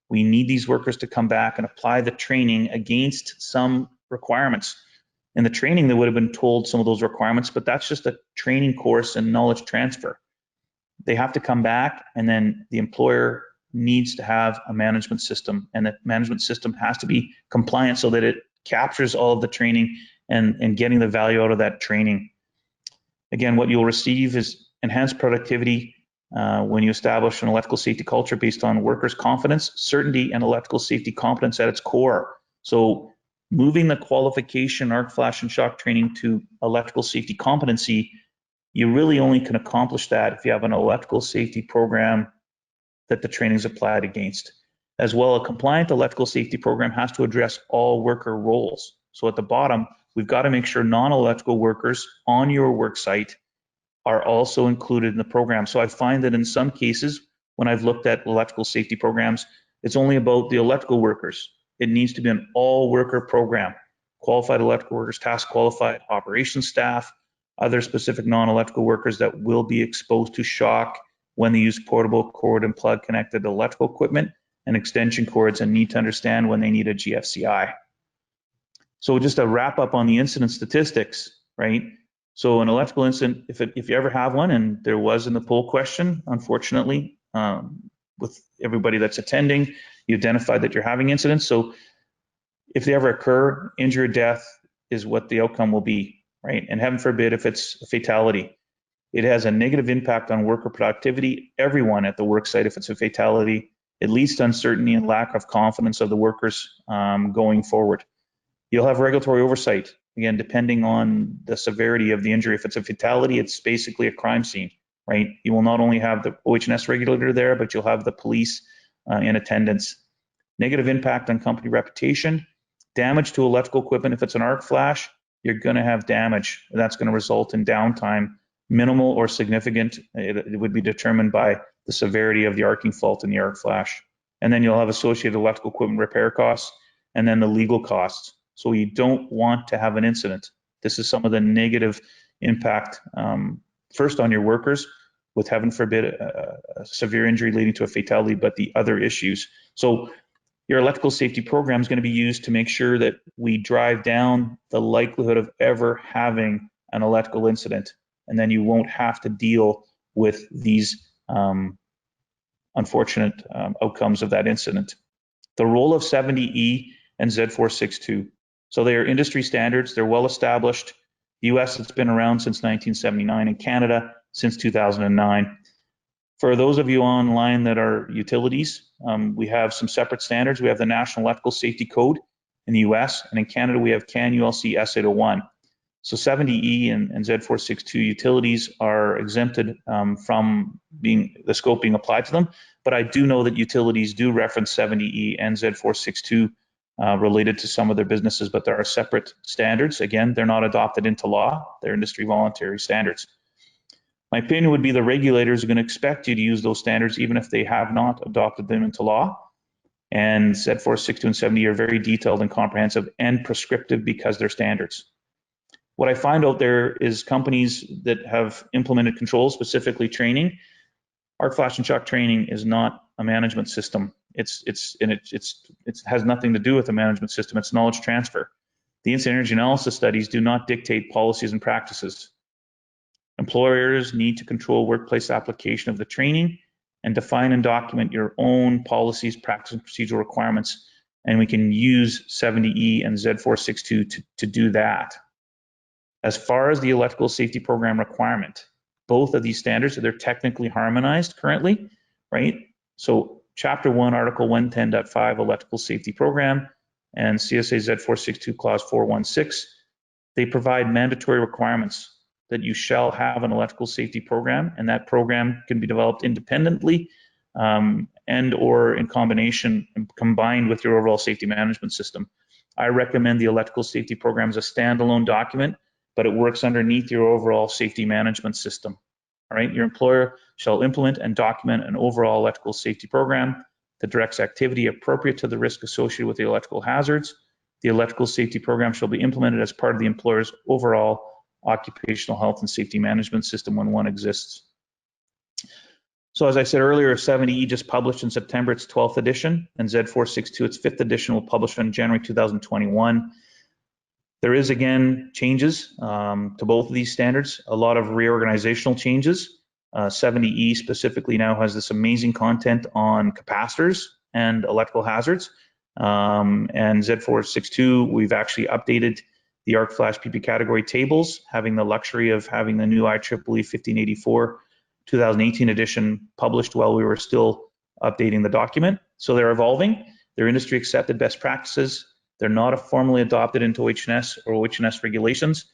We need these workers to come back and apply the training against some requirements. In the training, they would have been told some of those requirements, but that's just a training course and knowledge transfer. They have to come back, and then the employer needs to have a management system, and that management system has to be compliant so that it captures all of the training and getting the value out of that training. Again, what you'll receive is enhanced productivity, when you establish an electrical safety culture based on workers' confidence, certainty, and electrical safety competence at its core. So moving the qualification, arc flash and shock training to electrical safety competency, you really only can accomplish that if you have an electrical safety program that the training is applied against. As well, a compliant electrical safety program has to address all worker roles. So at the bottom, we've got to make sure non-electrical workers on your work site are also included in the program. So I find that in some cases, when I've looked at electrical safety programs, it's only about the electrical workers. It needs to be an all worker program. Qualified electrical workers, task qualified, operations staff, other specific non-electrical workers that will be exposed to shock when they use portable cord and plug connected electrical equipment and extension cords and need to understand when they need a GFCI. So just a wrap up on the incident statistics, right? So an electrical incident, if you ever have one, and there was in the poll question, unfortunately, with everybody that's attending, you identified that you're having incidents. So if they ever occur, injury or death is what the outcome will be, right? And heaven forbid if it's a fatality. It has a negative impact on worker productivity, everyone at the work site if it's a fatality. It leads to uncertainty and lack of confidence of the workers going forward. You'll have regulatory oversight, again, depending on the severity of the injury. If it's a fatality, it's basically a crime scene, right? You will not only have the OHS regulator there, but you'll have the police in attendance. Negative impact on company reputation, damage to electrical equipment. If it's an arc flash, you're going to have damage. That's going to result in downtime, minimal or significant. It would be determined by the severity of the arcing fault in the arc flash. And then you'll have associated electrical equipment repair costs, and then the legal costs. So you don't want to have an incident. This is some of the negative impact, first on your workers, with heaven forbid a severe injury leading to a fatality, but the other issues. So your electrical safety program is going to be used to make sure that we drive down the likelihood of ever having an electrical incident, and then you won't have to deal with these unfortunate outcomes of that incident. The role of 70E and Z462. So they are industry standards. They're well established. The US, it's been around since 1979, and Canada since 2009. For those of you online that are utilities, we have some separate standards. We have the National Electrical Safety Code in the US, and in Canada we have CAN ULC S801. So 70E and Z462 utilities are exempted from the scope being applied to them, but I do know that utilities do reference 70E and Z462 related to some of their businesses, but there are separate standards. Again, they're not adopted into law. They're industry voluntary standards. My opinion would be the regulators are going to expect you to use those standards even if they have not adopted them into law. And Z462 and 70 are very detailed and comprehensive and prescriptive because they're standards. What I find out there is companies that have implemented controls, specifically training. Arc flash and shock training is not a management system. It has nothing to do with a management system. It's knowledge transfer. The incident energy analysis studies do not dictate policies and practices. Employers need to control workplace application of the training and define and document your own policies, practice, and procedural requirements. And we can use 70E and Z462 to do that. As far as the electrical safety program requirement, both of these standards, they're technically harmonized currently, right? So Chapter 1, Article 110.5 Electrical Safety Program and CSA Z462 Clause 416, they provide mandatory requirements that you shall have an electrical safety program, and that program can be developed independently and or in combination and combined with your overall safety management system. I recommend the electrical safety program as a standalone document, but it works underneath your overall safety management system. All right, your employer shall implement and document an overall electrical safety program that directs activity appropriate to the risk associated with the electrical hazards. The electrical safety program shall be implemented as part of the employer's overall occupational health and safety management system when one exists. So as I said earlier, 70E just published in September its 12th edition, and Z462, its 5th edition, will publish in January 2021. There is, again, changes to both of these standards, a lot of reorganizational changes. 70E specifically now has this amazing content on capacitors and electrical hazards. And Z462, we've actually updated the arc flash PP category tables, having the luxury of having the new IEEE 1584 2018 edition published while we were still updating the document. So they're evolving. They're industry accepted best practices. They're not formally adopted into OHS or OHS regulations.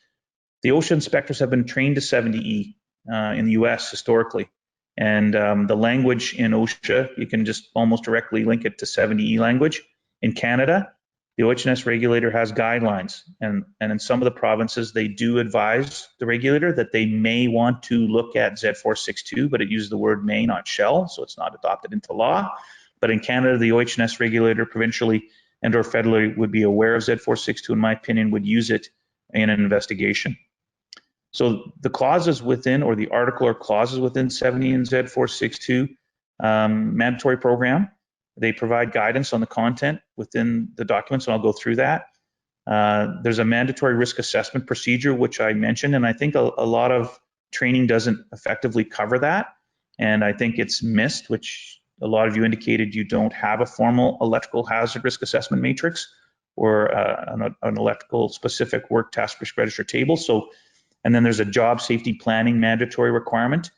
The OSHA inspectors have been trained to 70E in the US historically. And the language in OSHA, you can just almost directly link it to 70E language. In Canada, the OHS regulator has guidelines. And in some of the provinces, they do advise the regulator that they may want to look at Z462, but it uses the word may, not shall, so it's not adopted into law. But in Canada, the OHS regulator provincially and or federally would be aware of Z462, in my opinion, would use it in an investigation. So the clauses within, or the article or clauses within 70 and Z462 mandatory program, they provide guidance on the content within the documents, and I'll go through that. There's a mandatory risk assessment procedure, which I mentioned, and I think a lot of training doesn't effectively cover that. And I think it's missed, which a lot of you indicated you don't have a formal electrical hazard risk assessment matrix or an electrical specific work task risk register table. So, and then there's a job safety planning mandatory requirement.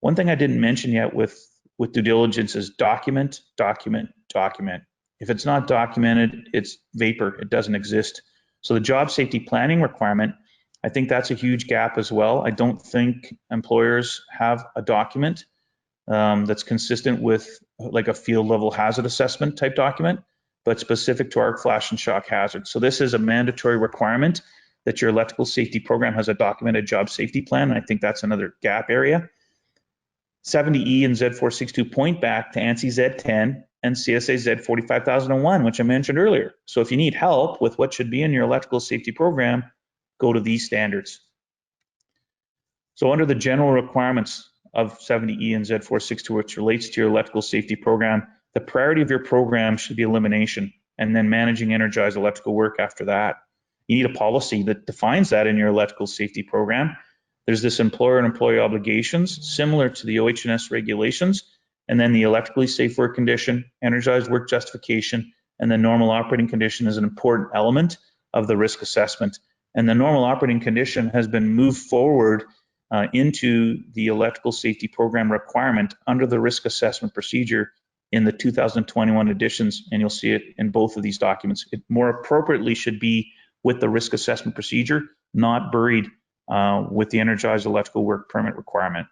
One thing I didn't mention yet with due diligence is document, document, document. If it's not documented, it's vapor, it doesn't exist. So the job safety planning requirement, I think that's a huge gap as well. I don't think employers have a document that's consistent with like a field level hazard assessment type document, but specific to arc flash and shock hazards. So this is a mandatory requirement that your electrical safety program has a documented job safety plan, and I think that's another gap area. 70E and Z462 point back to ANSI Z10 and CSA Z45001, which I mentioned earlier. So if you need help with what should be in your electrical safety program, go to these standards. So under the general requirements of 70E and Z462, which relates to your electrical safety program, the priority of your program should be elimination and then managing energized electrical work after that. You need a policy that defines that in your electrical safety program. There's this employer and employee obligations similar to the OHSMS regulations, and then the electrically safe work condition, energized work justification, and the normal operating condition is an important element of the risk assessment. And the normal operating condition has been moved forward into the electrical safety program requirement under the risk assessment procedure in the 2021 editions, and you'll see it in both of these documents. It more appropriately should be with the risk assessment procedure, not buried with the energized electrical work permit requirement.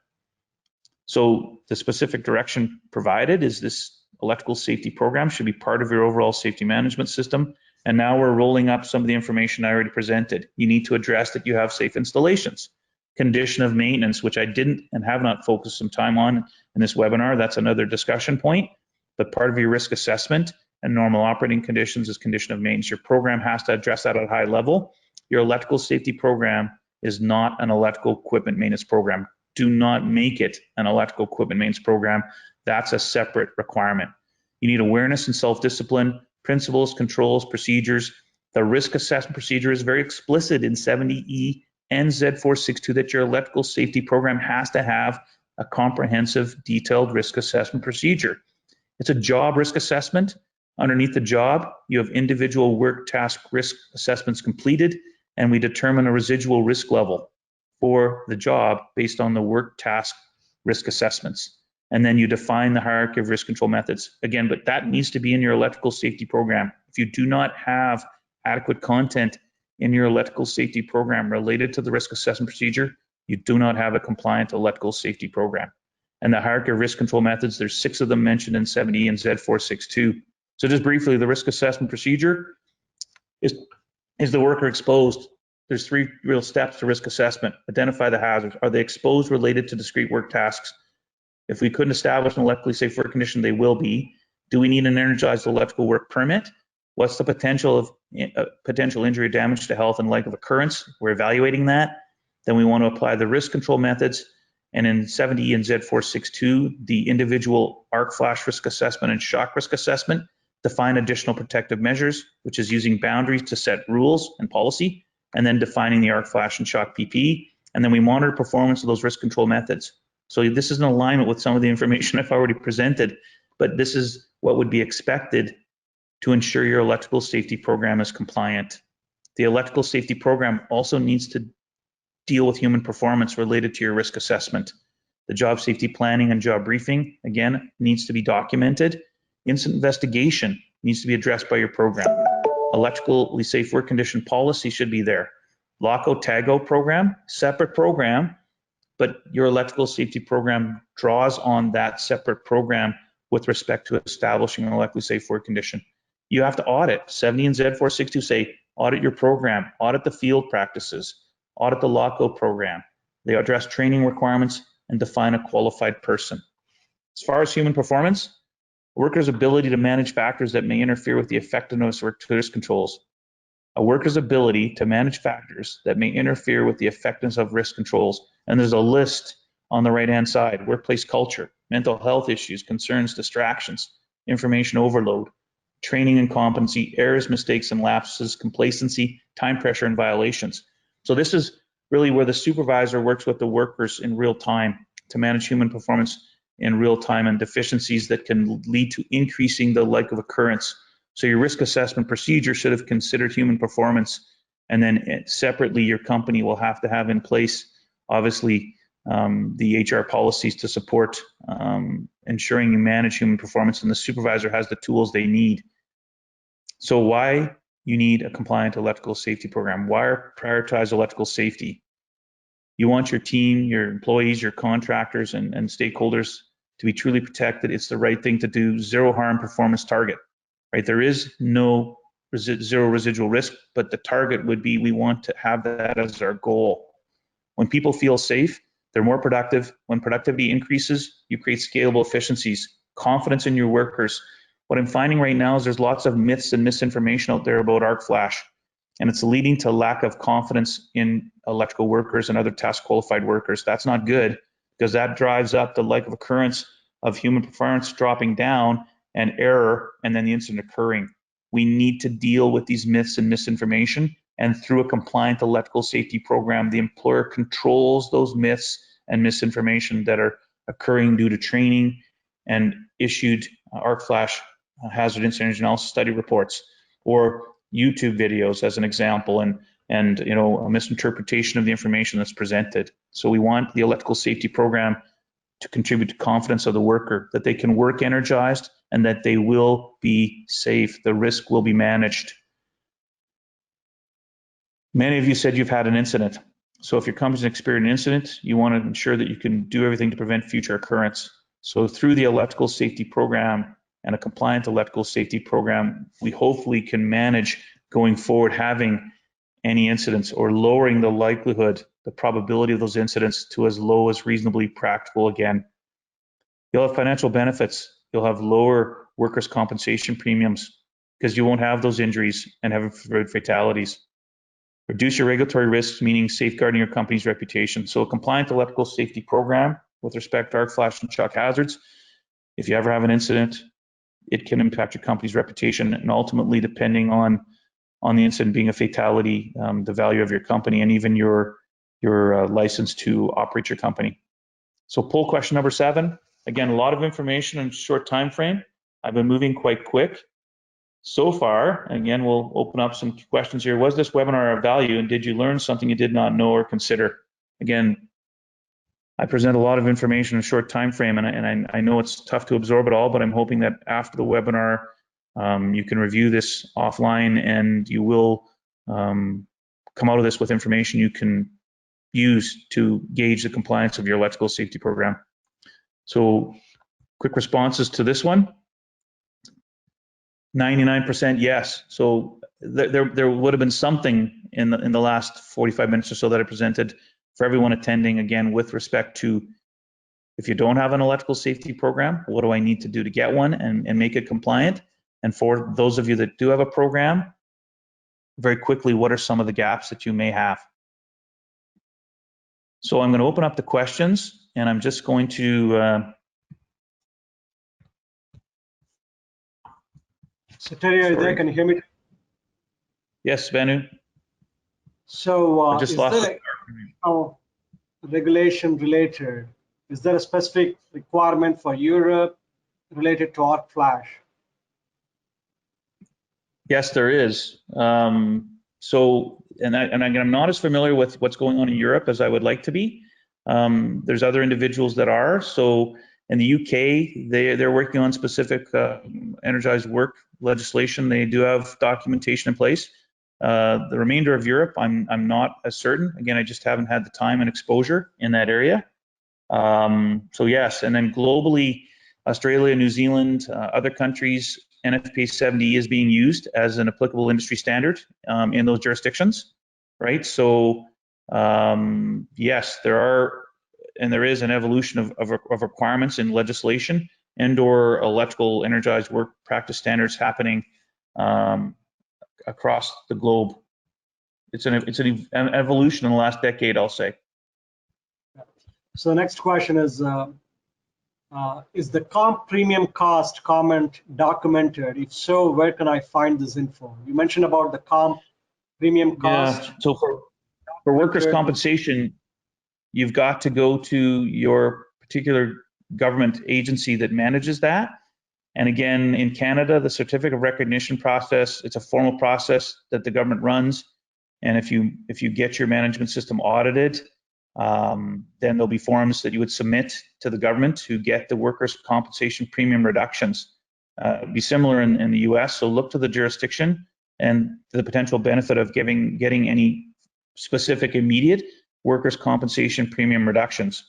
So the specific direction provided is this electrical safety program should be part of your overall safety management system. And now we're rolling up some of the information I already presented. You need to address that you have safe installations. Condition of maintenance, which I didn't and have not focused some time on in this webinar. That's another discussion point. But part of your risk assessment and normal operating conditions is condition of maintenance. Your program has to address that at a high level. Your electrical safety program is not an electrical equipment maintenance program. Do not make it an electrical equipment maintenance program. That's a separate requirement. You need awareness and self-discipline, principles, controls, procedures. The risk assessment procedure is very explicit in 70E and Z462 that your electrical safety program has to have a comprehensive, detailed risk assessment procedure. It's a job risk assessment. Underneath the job, you have individual work task risk assessments completed, and we determine a residual risk level for the job based on the work task risk assessments. And then you define the hierarchy of risk control methods. Again, but that needs to be in your electrical safety program. If you do not have adequate content in your electrical safety program related to the risk assessment procedure, you do not have a compliant electrical safety program. And the hierarchy of risk control methods, there's 6 of them mentioned in 70 and Z462. So just briefly, the risk assessment procedure is the worker exposed? There's 3 real steps to risk assessment. Identify the hazards. Are they exposed related to discrete work tasks? If we couldn't establish an electrically safe work condition, they will be. Do we need an energized electrical work permit? What's the potential of potential injury or damage to health and life of occurrence? We're evaluating that. Then we want to apply the risk control methods. And in 70 and Z462, the individual arc flash risk assessment and shock risk assessment define additional protective measures, which is using boundaries to set rules and policy, and then defining the arc flash and shock PP. And then we monitor performance of those risk control methods. So this is in alignment with some of the information I've already presented, but this is what would be expected to ensure your electrical safety program is compliant. The electrical safety program also needs to deal with human performance related to your risk assessment. The job safety planning and job briefing, again, needs to be documented. Incident investigation needs to be addressed by your program. Electrically safe work condition policy should be there. Lockout tagout program, separate program, but your electrical safety program draws on that separate program with respect to establishing an electrically safe work condition. You have to audit. 70 and Z462 say audit your program, audit the field practices, audit the lockout program. They address training requirements and define a qualified person. As far as human performance, a worker's ability to manage factors that may interfere with the effectiveness of risk controls. A worker's ability to manage factors that may interfere with the effectiveness of risk controls. And there's a list on the right-hand side: workplace culture, mental health issues, concerns, distractions, information overload, training and competency, errors, mistakes, and lapses, complacency, time pressure, and violations. So this is really where the supervisor works with the workers in real time to manage human performance in real time and deficiencies that can lead to increasing the like of occurrence. So your risk assessment procedure should have considered human performance, and then separately your company will have to have in place, obviously, the HR policies to support ensuring you manage human performance, and the supervisor has the tools they need. So why you need a compliant electrical safety program? Why prioritize electrical safety? You want your team, your employees, your contractors, and stakeholders to be truly protected. It's the right thing to do. Zero harm performance target, right? There is no zero residual risk, but the target would be, we want to have that as our goal. When people feel safe, they're more productive. When productivity increases, you create scalable efficiencies, confidence in your workers. What I'm finding right now is there's lots of myths and misinformation out there about arc flash, and it's leading to lack of confidence in electrical workers and other task qualified workers. That's not good, because that drives up the like of occurrence of human performance dropping down and error, and then the incident occurring. We need to deal with these myths and misinformation, and through a compliant electrical safety program, the employer controls those myths and misinformation that are occurring due to training and issued arc flash hazard incident analysis study reports, or YouTube videos as an example, and you know, a misinterpretation of the information that's presented. So we want the electrical safety program to contribute to confidence of the worker, that they can work energized and that they will be safe. The risk will be managed. Many of you said you've had an incident. So if your company's experienced an incident, you want to ensure that you can do everything to prevent future occurrence. So through the electrical safety program and a compliant electrical safety program, we hopefully can manage going forward having any incidents, or lowering the likelihood, the probability of those incidents to as low as reasonably practical again. You'll have financial benefits. You'll have lower workers' compensation premiums because you won't have those injuries and have fatalities. Reduce your regulatory risks, meaning safeguarding your company's reputation. So a compliant electrical safety program with respect to arc flash and shock hazards, if you ever have an incident, it can impact your company's reputation, and ultimately, depending on the incident being a fatality, the value of your company and even your license to operate your company. So poll question number 7. Again, a lot of information in a short time frame. I've been moving quite quick so far. Again, we'll open up some questions here. Was this webinar of value, and did you learn something you did not know or consider? Again, I present a lot of information in a short time frame, and I know it's tough to absorb it all, but I'm hoping that after the webinar, you can review this offline, and you will come out of this with information you can use to gauge the compliance of your electrical safety program. So quick responses to this one. 99% yes. So there would have been something in the last 45 minutes or so that I presented for everyone attending, again, with respect to, if you don't have an electrical safety program, what do I need to do to get one and make it compliant? And for those of you that do have a program, very quickly, what are some of the gaps that you may have? So I'm going to open up the questions, and I'm just going to So Terry, are you there? Can you hear me? Yes, Venu. So is there a regulation related? Is there a specific requirement for Europe related to arc flash? Yes, there is. So, I'm not as familiar with what's going on in Europe as I would like to be. There's other individuals that are. So in the UK, they're working on specific energized work legislation. They do have documentation in place. The remainder of Europe, I'm not as certain. Again, I just haven't had the time and exposure in that area. So yes, and then globally, Australia, New Zealand, other countries, NFPA 70 is being used as an applicable industry standard in those jurisdictions, right? So yes, there is an evolution of requirements in legislation and/or electrical energized work practice standards happening across the globe. It's an evolution in the last decade, I'll say. So the next question is, Is the comp premium cost comment documented? If so, where can I find this info? You mentioned about the comp premium cost. Yeah, so for workers' compensation, you've got to go to your particular government agency that manages that. And again, in Canada, the certificate of recognition process, it's a formal process that the government runs. And if you get your management system audited, then there'll be forms that you would submit to the government to get the workers' compensation premium reductions. Be similar in the US, so look to the jurisdiction and the potential benefit of getting any specific immediate workers' compensation premium reductions.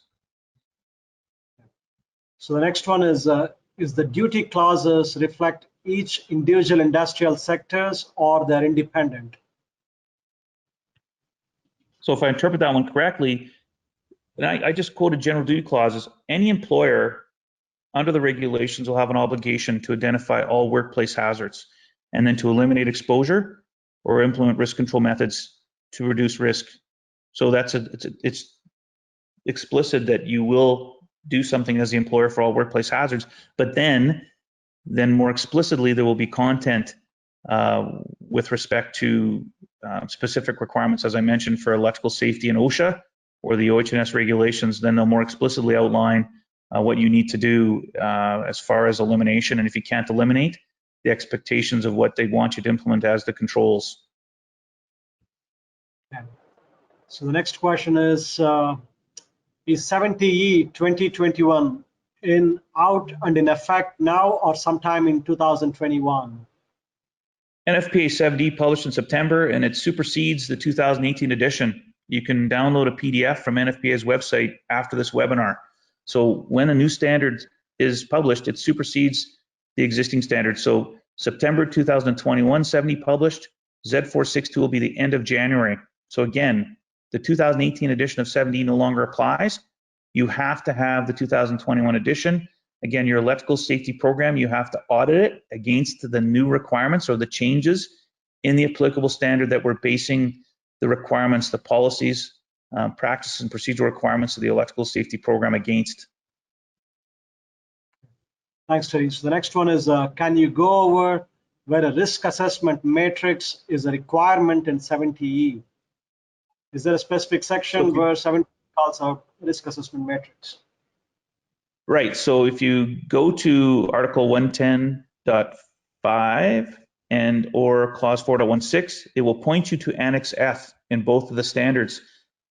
So the next one is the duty clauses reflect each individual industrial sectors or they're independent? So if I interpret that one correctly, and I just quoted general duty clauses, any employer under the regulations will have an obligation to identify all workplace hazards and then to eliminate exposure or implement risk control methods to reduce risk. So it's explicit that you will do something as the employer for all workplace hazards, but then more explicitly there will be content with respect to specific requirements, as I mentioned, for electrical safety and OSHA or the OHSMS regulations. Then they'll more explicitly outline what you need to do as far as elimination, and if you can't eliminate, the expectations of what they want you to implement as the controls. Okay. So the next question is 70E 2021 out and in effect now or sometime in 2021? NFPA 7D published in September, and it supersedes the 2018 edition. You can download a PDF from NFPA's website after this webinar. So when a new standard is published, it supersedes the existing standard. So September 2021, 70 published, Z462 will be the end of January. So again, the 2018 edition of 70 no longer applies. You have to have the 2021 edition. Again, your electrical safety program, you have to audit it against the new requirements or the changes in the applicable standard that we're basing the requirements, the policies, practices, and procedural requirements of the electrical safety program against. Thanks, Terry. So the next one is, can you go over where a risk assessment matrix is a requirement in 70E? Is there a specific section where 70 calls out risk assessment matrix? Right, so if you go to Article 110.5 and or Clause 4.16, it will point you to Annex F in both of the standards.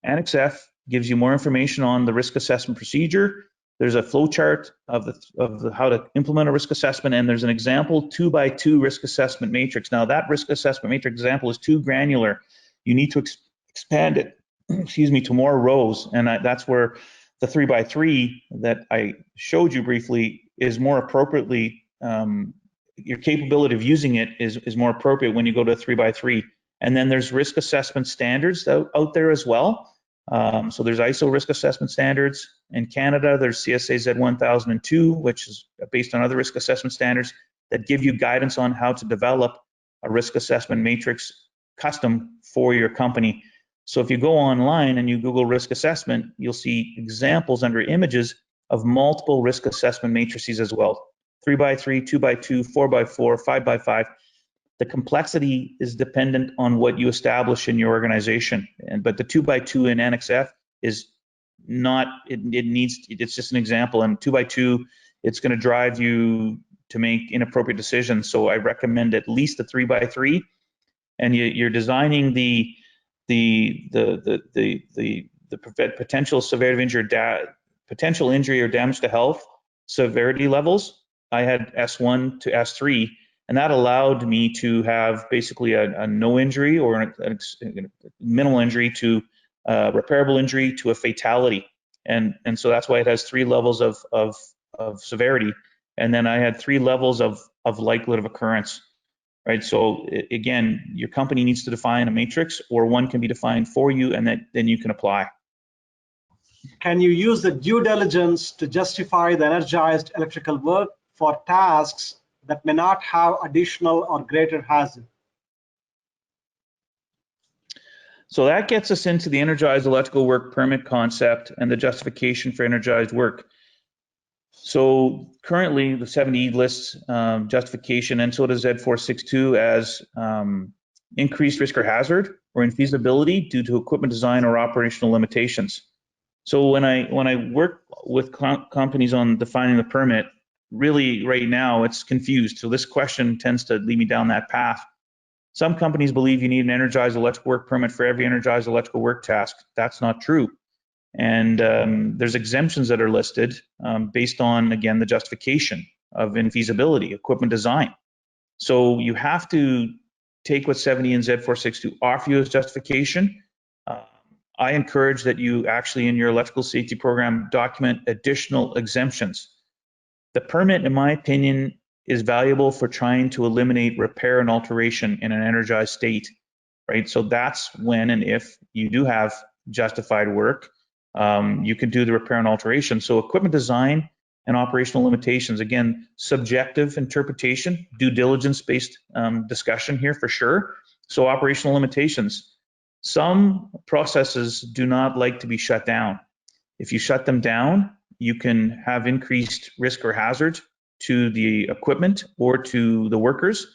Annex F gives you more information on the risk assessment procedure. There's a flow chart of how to implement a risk assessment, and there's an example 2x2 risk assessment matrix. Now that risk assessment matrix example is too granular. You need to expand it, excuse me, to more rows, and that's where the 3x3 that I showed you briefly is more appropriately, your capability of using it is more appropriate when you go to 3x3. And then there's risk assessment standards out there as well. So there's ISO risk assessment standards. In Canada, there's CSA Z1002, which is based on other risk assessment standards that give you guidance on how to develop a risk assessment matrix custom for your company. So if you go online and you Google risk assessment, you'll see examples under images of multiple risk assessment matrices as well. 3x3, 2x2, 4x4, 5x5. The complexity is dependent on what you establish in your organization. But the 2x2 in Annex F is not, it's just an example. And 2x2, it's going to drive you to make inappropriate decisions. So I recommend at least a 3x3. And you're designing the potential severity of injury, potential injury or damage to health severity levels. I had S1 to S3, and that allowed me to have basically a no injury or a minimal injury to repairable injury to a fatality, and so that's why it has 3 levels of severity, and then I had 3 levels of likelihood of occurrence. Right, so again, your company needs to define a matrix, or one can be defined for you, and then you can apply. Can you use the due diligence to justify the energized electrical work for tasks that may not have additional or greater hazard? So that gets us into the energized electrical work permit concept and the justification for energized work. So currently the 70 lists justification, and so does Z462, as increased risk or hazard or infeasibility due to equipment design or operational limitations. So when I work with companies on defining the permit, really right now it's confused. So this question tends to lead me down that path. Some companies believe you need an energized electrical work permit for every energized electrical work task. That's not true. And there's exemptions that are listed based on, again, the justification of infeasibility, equipment design. So you have to take what 70 and Z462 offer you as justification. I encourage that you actually, in your electrical safety program, document additional exemptions. The permit, in my opinion, is valuable for trying to eliminate repair and alteration in an energized state, right? So that's when and if you do have justified work, you can do the repair and alteration. So equipment design and operational limitations, again, subjective interpretation, due diligence-based discussion here for sure. So operational limitations. Some processes do not like to be shut down. If you shut them down, you can have increased risk or hazard to the equipment or to the workers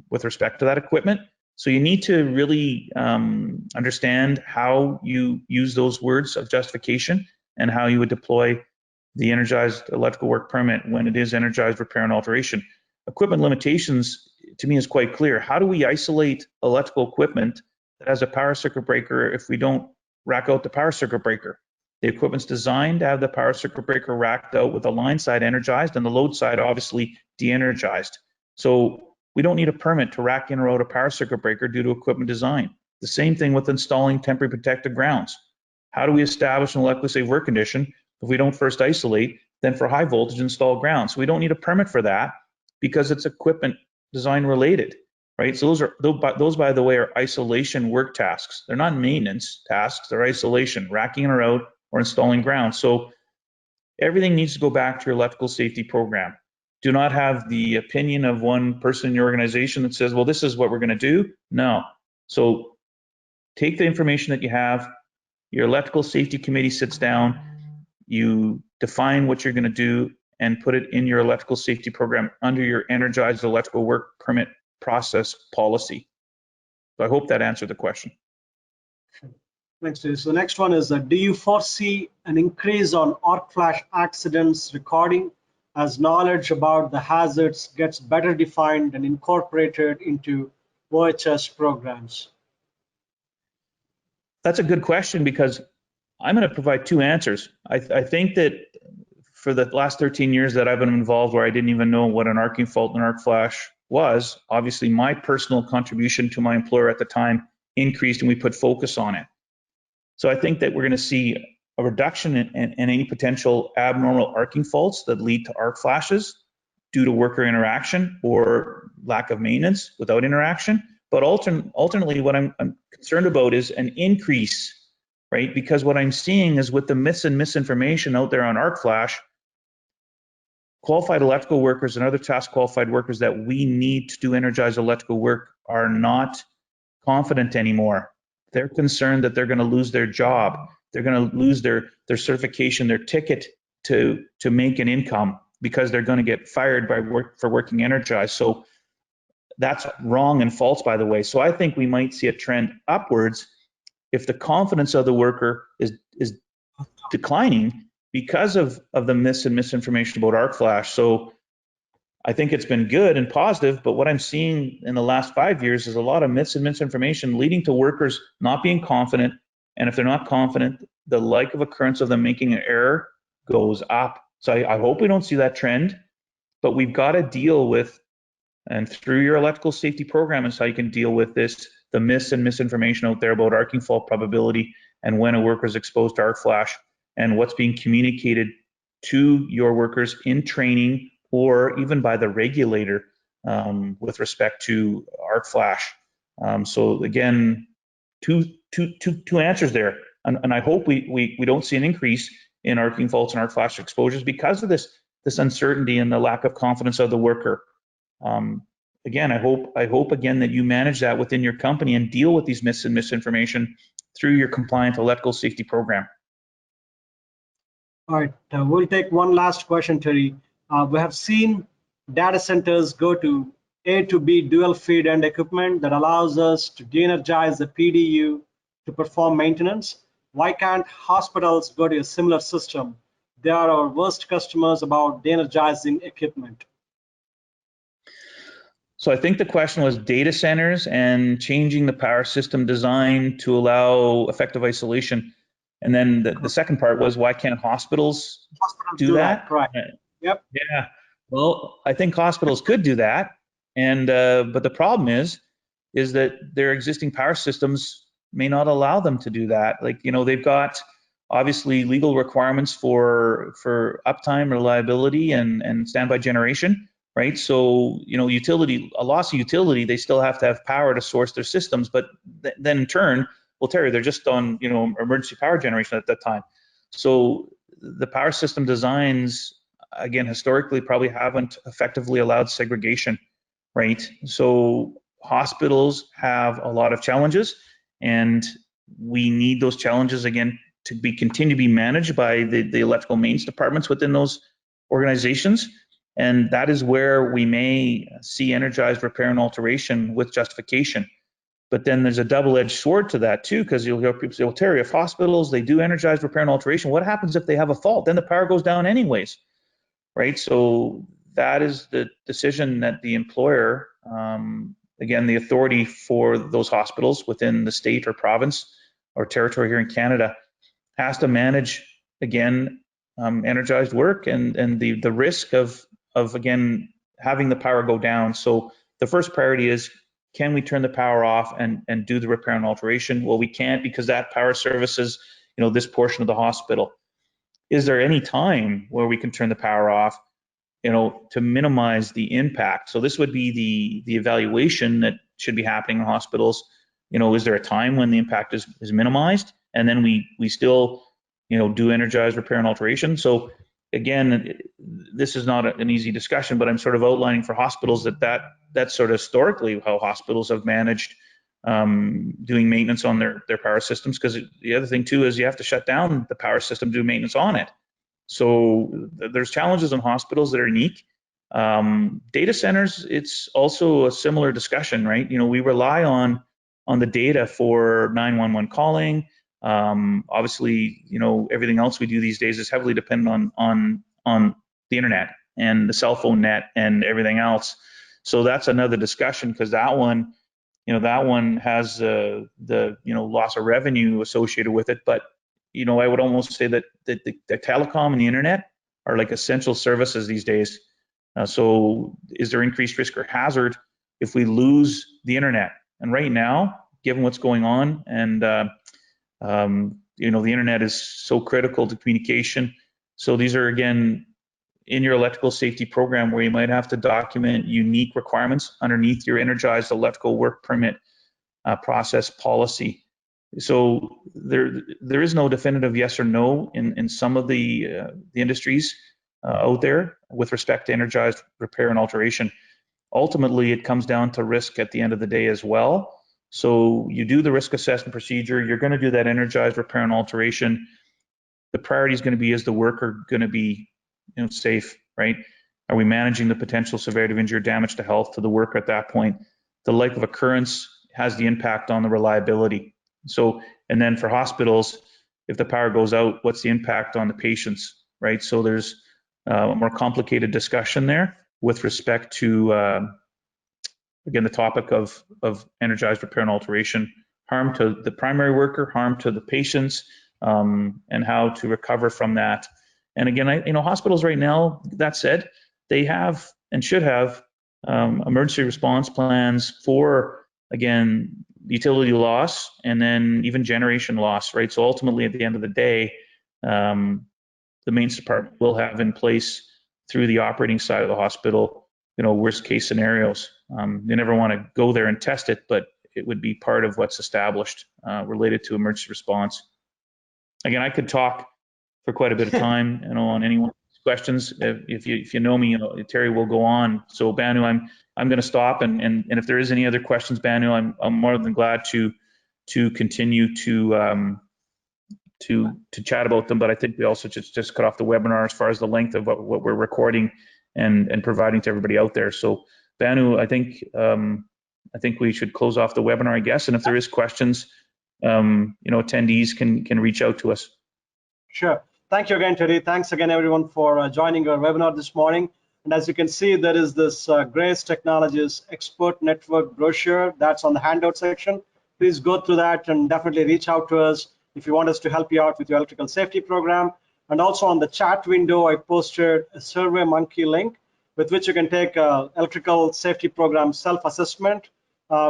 with respect to that equipment. So you need to really understand how you use those words of justification and how you would deploy the energized electrical work permit when it is energized repair and alteration. Equipment limitations, to me, is quite clear. How do we isolate electrical equipment that has a power circuit breaker if we don't rack out the power circuit breaker? The equipment's designed to have the power circuit breaker racked out with the line side energized and the load side obviously de-energized. So we don't need a permit to rack in or out a power circuit breaker due to equipment design. The same thing with installing temporary protected grounds. How do we establish an electrically safe work condition if we don't first isolate, then for high voltage install grounds? So we don't need a permit for that because it's equipment design related, right? So those, by the way, are isolation work tasks. They're not maintenance tasks, they're isolation, racking in or out or installing grounds. So everything needs to go back to your electrical safety program. Do not have the opinion of one person in your organization that says, well, this is what we're going to do. No. So take the information that you have, your electrical safety committee sits down, you define what you're going to do and put it in your electrical safety program under your energized electrical work permit process policy. So I hope that answered the question. Thanks, Steve. So the next one is, do you foresee an increase on arc flash accidents recording as knowledge about the hazards gets better defined and incorporated into OHS programs? That's a good question because I'm going to provide two answers. I think that for the last 13 years that I've been involved where I didn't even know what an arcing fault and arc flash was, obviously my personal contribution to my employer at the time increased and we put focus on it. So I think that we're going to see a reduction in any potential abnormal arcing faults that lead to arc flashes due to worker interaction or lack of maintenance without interaction. But ultimately, what I'm concerned about is an increase, right? Because what I'm seeing is with the myths and misinformation out there on arc flash, qualified electrical workers and other task qualified workers that we need to do energized electrical work are not confident anymore. They're concerned that they're going to lose their job. They're going to lose their certification, their ticket to make an income because they're going to get fired for working energized. So that's wrong and false, by the way. So I think we might see a trend upwards if the confidence of the worker is declining because of the myths and misinformation about arc flash. So I think it's been good and positive, but what I'm seeing in the last 5 years is a lot of myths and misinformation leading to workers not being confident. And if they're not confident, the like of occurrence of them making an error goes up. So I hope we don't see that trend, but we've got to deal with, and through your electrical safety program is how you can deal with this, the myths and misinformation out there about arcing fault probability and when a worker is exposed to arc flash and what's being communicated to your workers in training or even by the regulator with respect to arc flash. So again, two answers there. And I hope we don't see an increase in arcing faults and arc flash exposures because of this uncertainty and the lack of confidence of the worker. Again, I hope again that you manage that within your company and deal with these myths and misinformation through your compliant electrical safety program. All right, we'll take one last question, Terry. We have seen data centers go to A to B dual feed end equipment that allows us to de-energize the PDU to perform maintenance. Why can't hospitals go to a similar system? They are our worst customers about de-energizing equipment. So I think the question was data centers and changing the power system design to allow effective isolation. And then the second part was, why can't hospitals do that? Correct. Yep. Yeah. Well, I think hospitals could do that. And but the problem is that their existing power systems may not allow them to do that. Like, you know, they've got obviously legal requirements for uptime, reliability, and standby generation, right? So, you know, a loss of utility, they still have to have power to source their systems, but then in turn, well, Terry, they're just on, you know, emergency power generation at that time. So the power system designs, again, historically probably haven't effectively allowed segregation, right? So hospitals have a lot of challenges, and we need those challenges, again, to continue to be managed by the electrical maintenance departments within those organizations. And that is where we may see energized repair and alteration with justification. But then there's a double-edged sword to that too, because you'll hear people say, well, Terry, if hospitals, they do energized repair and alteration, what happens if they have a fault? Then the power goes down anyways, right? So that is the decision that the employer, again, the authority for those hospitals within the state or province or territory here in Canada, has to manage, again, energized work and the risk of again, having the power go down. So the first priority is, can we turn the power off and do the repair and alteration? Well, we can't, because that power services, you know, this portion of the hospital. Is there any time where we can turn the power off, you know, to minimize the impact? So this would be the evaluation that should be happening in hospitals. You know, is there a time when the impact is minimized, and then we still, you know, do energized repair and alteration? So again, this is not an easy discussion, but I'm sort of outlining for hospitals that's sort of historically how hospitals have managed doing maintenance on their power systems. Because the other thing too is you have to shut down the power system to do maintenance on it. So there's challenges in hospitals that are unique. Data centers, it's also a similar discussion, right? You know, we rely on the data for 911 calling. Obviously, you know, everything else we do these days is heavily dependent on the internet and the cell phone net and everything else. So that's another discussion, because that one, you know, that one has the you know, loss of revenue associated with it. But you know, I would almost say that the telecom and the internet are like essential services these days. So is there increased risk or hazard if we lose the internet? And right now, given what's going on, and you know, the internet is so critical to communication. So these are, again, in your electrical safety program, where you might have to document unique requirements underneath your energized electrical work permit process policy. So there is no definitive yes or no in some of the industries out there with respect to energized repair and alteration. Ultimately, it comes down to risk at the end of the day as well. So you do the risk assessment procedure, you're going to do that energized repair and alteration. The priority is going to be, is the worker going to be, you know, safe, right? Are we managing the potential severity of injury or damage to health to the worker at that point? The like of occurrence has the impact on the reliability. So, and then for hospitals, if the power goes out, what's the impact on the patients, right? So there's a more complicated discussion there with respect to, again, the topic of energized repair and alteration, harm to the primary worker, harm to the patients, and how to recover from that. And again, you know, hospitals right now, that said, they have and should have emergency response plans for, again, utility loss and then even generation loss, right? So ultimately, at the end of the day, the maintenance department will have in place through the operating side of the hospital, you know, worst case scenarios. You never want to go there and test it, but it would be part of what's established related to emergency response. Again, I could talk for quite a bit of time, you know, on any one of these questions. If you know me, you know, Terry will go on. So Banu, I'm going to stop, and if there is any other questions, Banu, I'm more than glad to continue to chat about them, but I think we also just cut off the webinar as far as the length of what we're recording and providing to everybody out there. So Banu, I think we should close off the webinar, I guess. And if there is questions, attendees can reach out to us. Sure. Thank you again, Terry. Thanks again, everyone, for joining our webinar this morning. And as you can see, there is this Grace Technologies Expert Network brochure that's on the handout section. Please go through that and definitely reach out to us if you want us to help you out with your electrical safety program. And also on the chat window, I posted a SurveyMonkey link with which you can take electrical safety program self-assessment,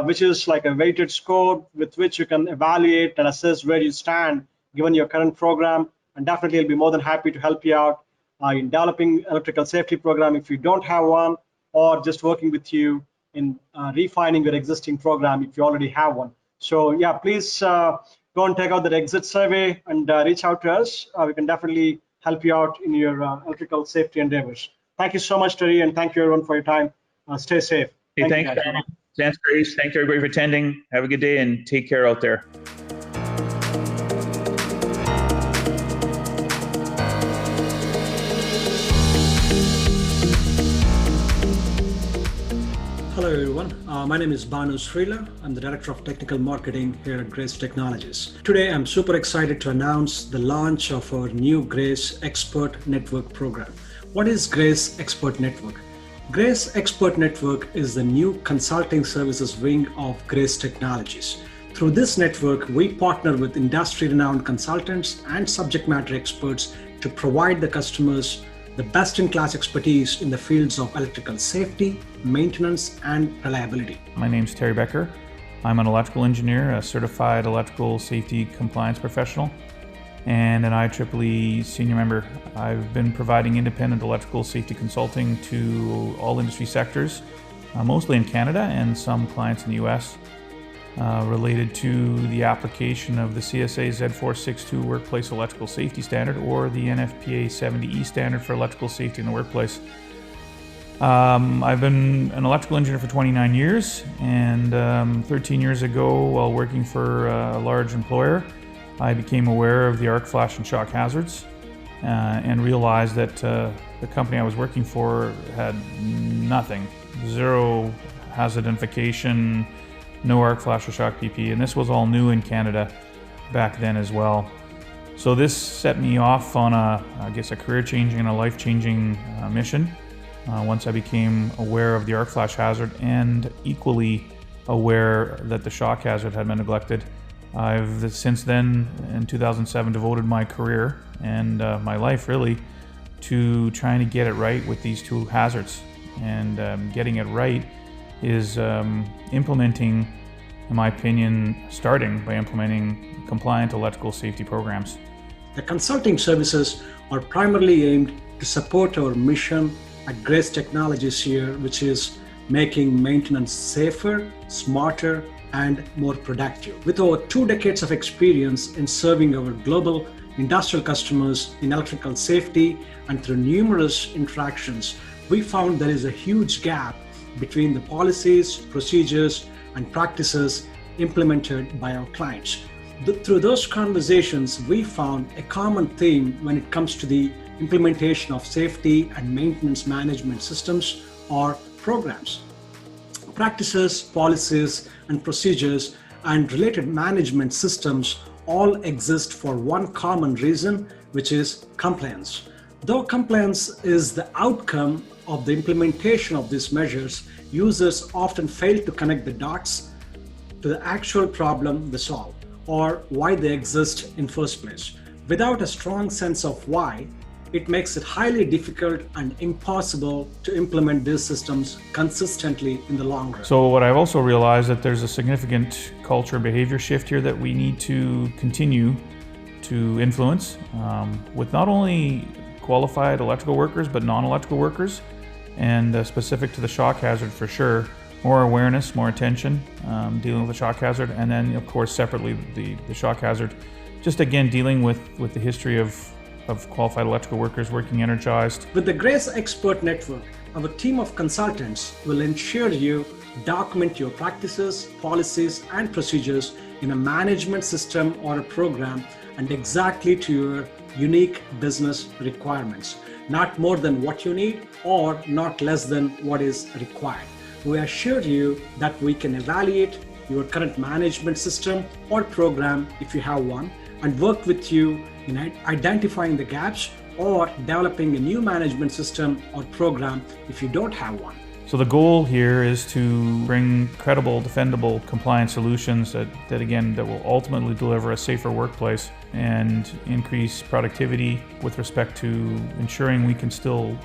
which is like a weighted score with which you can evaluate and assess where you stand given your current program. And definitely I'll be more than happy to help you out in developing electrical safety program if you don't have one, or just working with you in refining your existing program if you already have one. So yeah, please go and take out that exit survey and reach out to us. We can definitely help you out in your electrical safety endeavors. Thank you so much, Terry, and thank you everyone for your time. Stay safe. Hey, thanks, Grace. Thanks everybody for attending. Have a good day and take care out there. Hello everyone, my name is Banu Srila. I'm the Director of Technical Marketing here at Grace Technologies. Today I'm super excited to announce the launch of our new Grace Expert Network program. What is Grace Expert Network? Grace Expert Network is the new consulting services wing of Grace Technologies. Through this network, we partner with industry-renowned consultants and subject matter experts to provide the customers the best-in-class expertise in the fields of electrical safety, maintenance, and reliability. My name's Terry Becker. I'm an electrical engineer, a certified electrical safety compliance professional, and an IEEE senior member. I've been providing independent electrical safety consulting to all industry sectors, mostly in Canada and some clients in the US, related to the application of the CSA Z462 Workplace Electrical Safety Standard, or the NFPA 70E standard for electrical safety in the workplace. I've been an electrical engineer for 29 years, and 13 years ago, while working for a large employer, I became aware of the arc flash and shock hazards and realized that the company I was working for had nothing, zero hazard identification, no arc flash or shock PPE, and this was all new in Canada back then as well. So this set me off on a career-changing and a life-changing mission. Once I became aware of the arc flash hazard and equally aware that the shock hazard had been neglected, I've since then, in 2007, devoted my career and my life really to trying to get it right with these two hazards. And getting it right is implementing, in my opinion, starting by implementing compliant electrical safety programs. The consulting services are primarily aimed to support our mission at Grace Technologies here, which is making maintenance safer, smarter, and more productive. With over 2 decades of experience in serving our global industrial customers in electrical safety and through numerous interactions, we found there is a huge gap between the policies, procedures, and practices implemented by our clients. Through those conversations, we found a common theme when it comes to the implementation of safety and maintenance management systems or programs. Practices, policies, and procedures and related management systems all exist for one common reason, which is compliance. Though compliance is the outcome of the implementation of these measures, users often fail to connect the dots to the actual problem they solve or why they exist in first place. Without a strong sense of why, it makes it highly difficult and impossible to implement these systems consistently in the long run. So what I've also realized that there's a significant culture behavior shift here that we need to continue to influence with not only qualified electrical workers, but non-electrical workers, and specific to the shock hazard for sure. More awareness, more attention, dealing with the shock hazard, and then of course separately the shock hazard. Just again dealing with the history of qualified electrical workers working energized. With the Grace Expert Network, our team of consultants will ensure you document your practices, policies, and procedures in a management system or a program and exactly to your unique business requirements, not more than what you need or not less than what is required. We assure you that we can evaluate your current management system or program if you have one, and work with you in identifying the gaps or developing a new management system or program if you don't have one. So the goal here is to bring credible, defendable, compliant solutions that will ultimately deliver a safer workplace and increase productivity with respect to ensuring we can still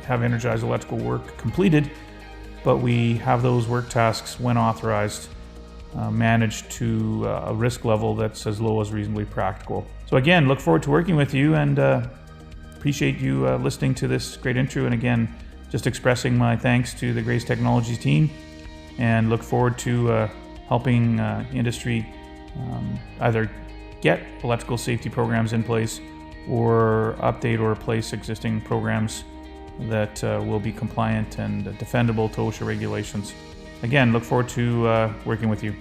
have energized electrical work completed, but we have those work tasks, when authorized, managed to a risk level that's as low as reasonably practical. So again, look forward to working with you, and appreciate you listening to this great intro. And again, just expressing my thanks to the Grace Technologies team, and look forward to helping industry either get electrical safety programs in place or update or replace existing programs that will be compliant and defendable to OSHA regulations. Again, look forward to working with you.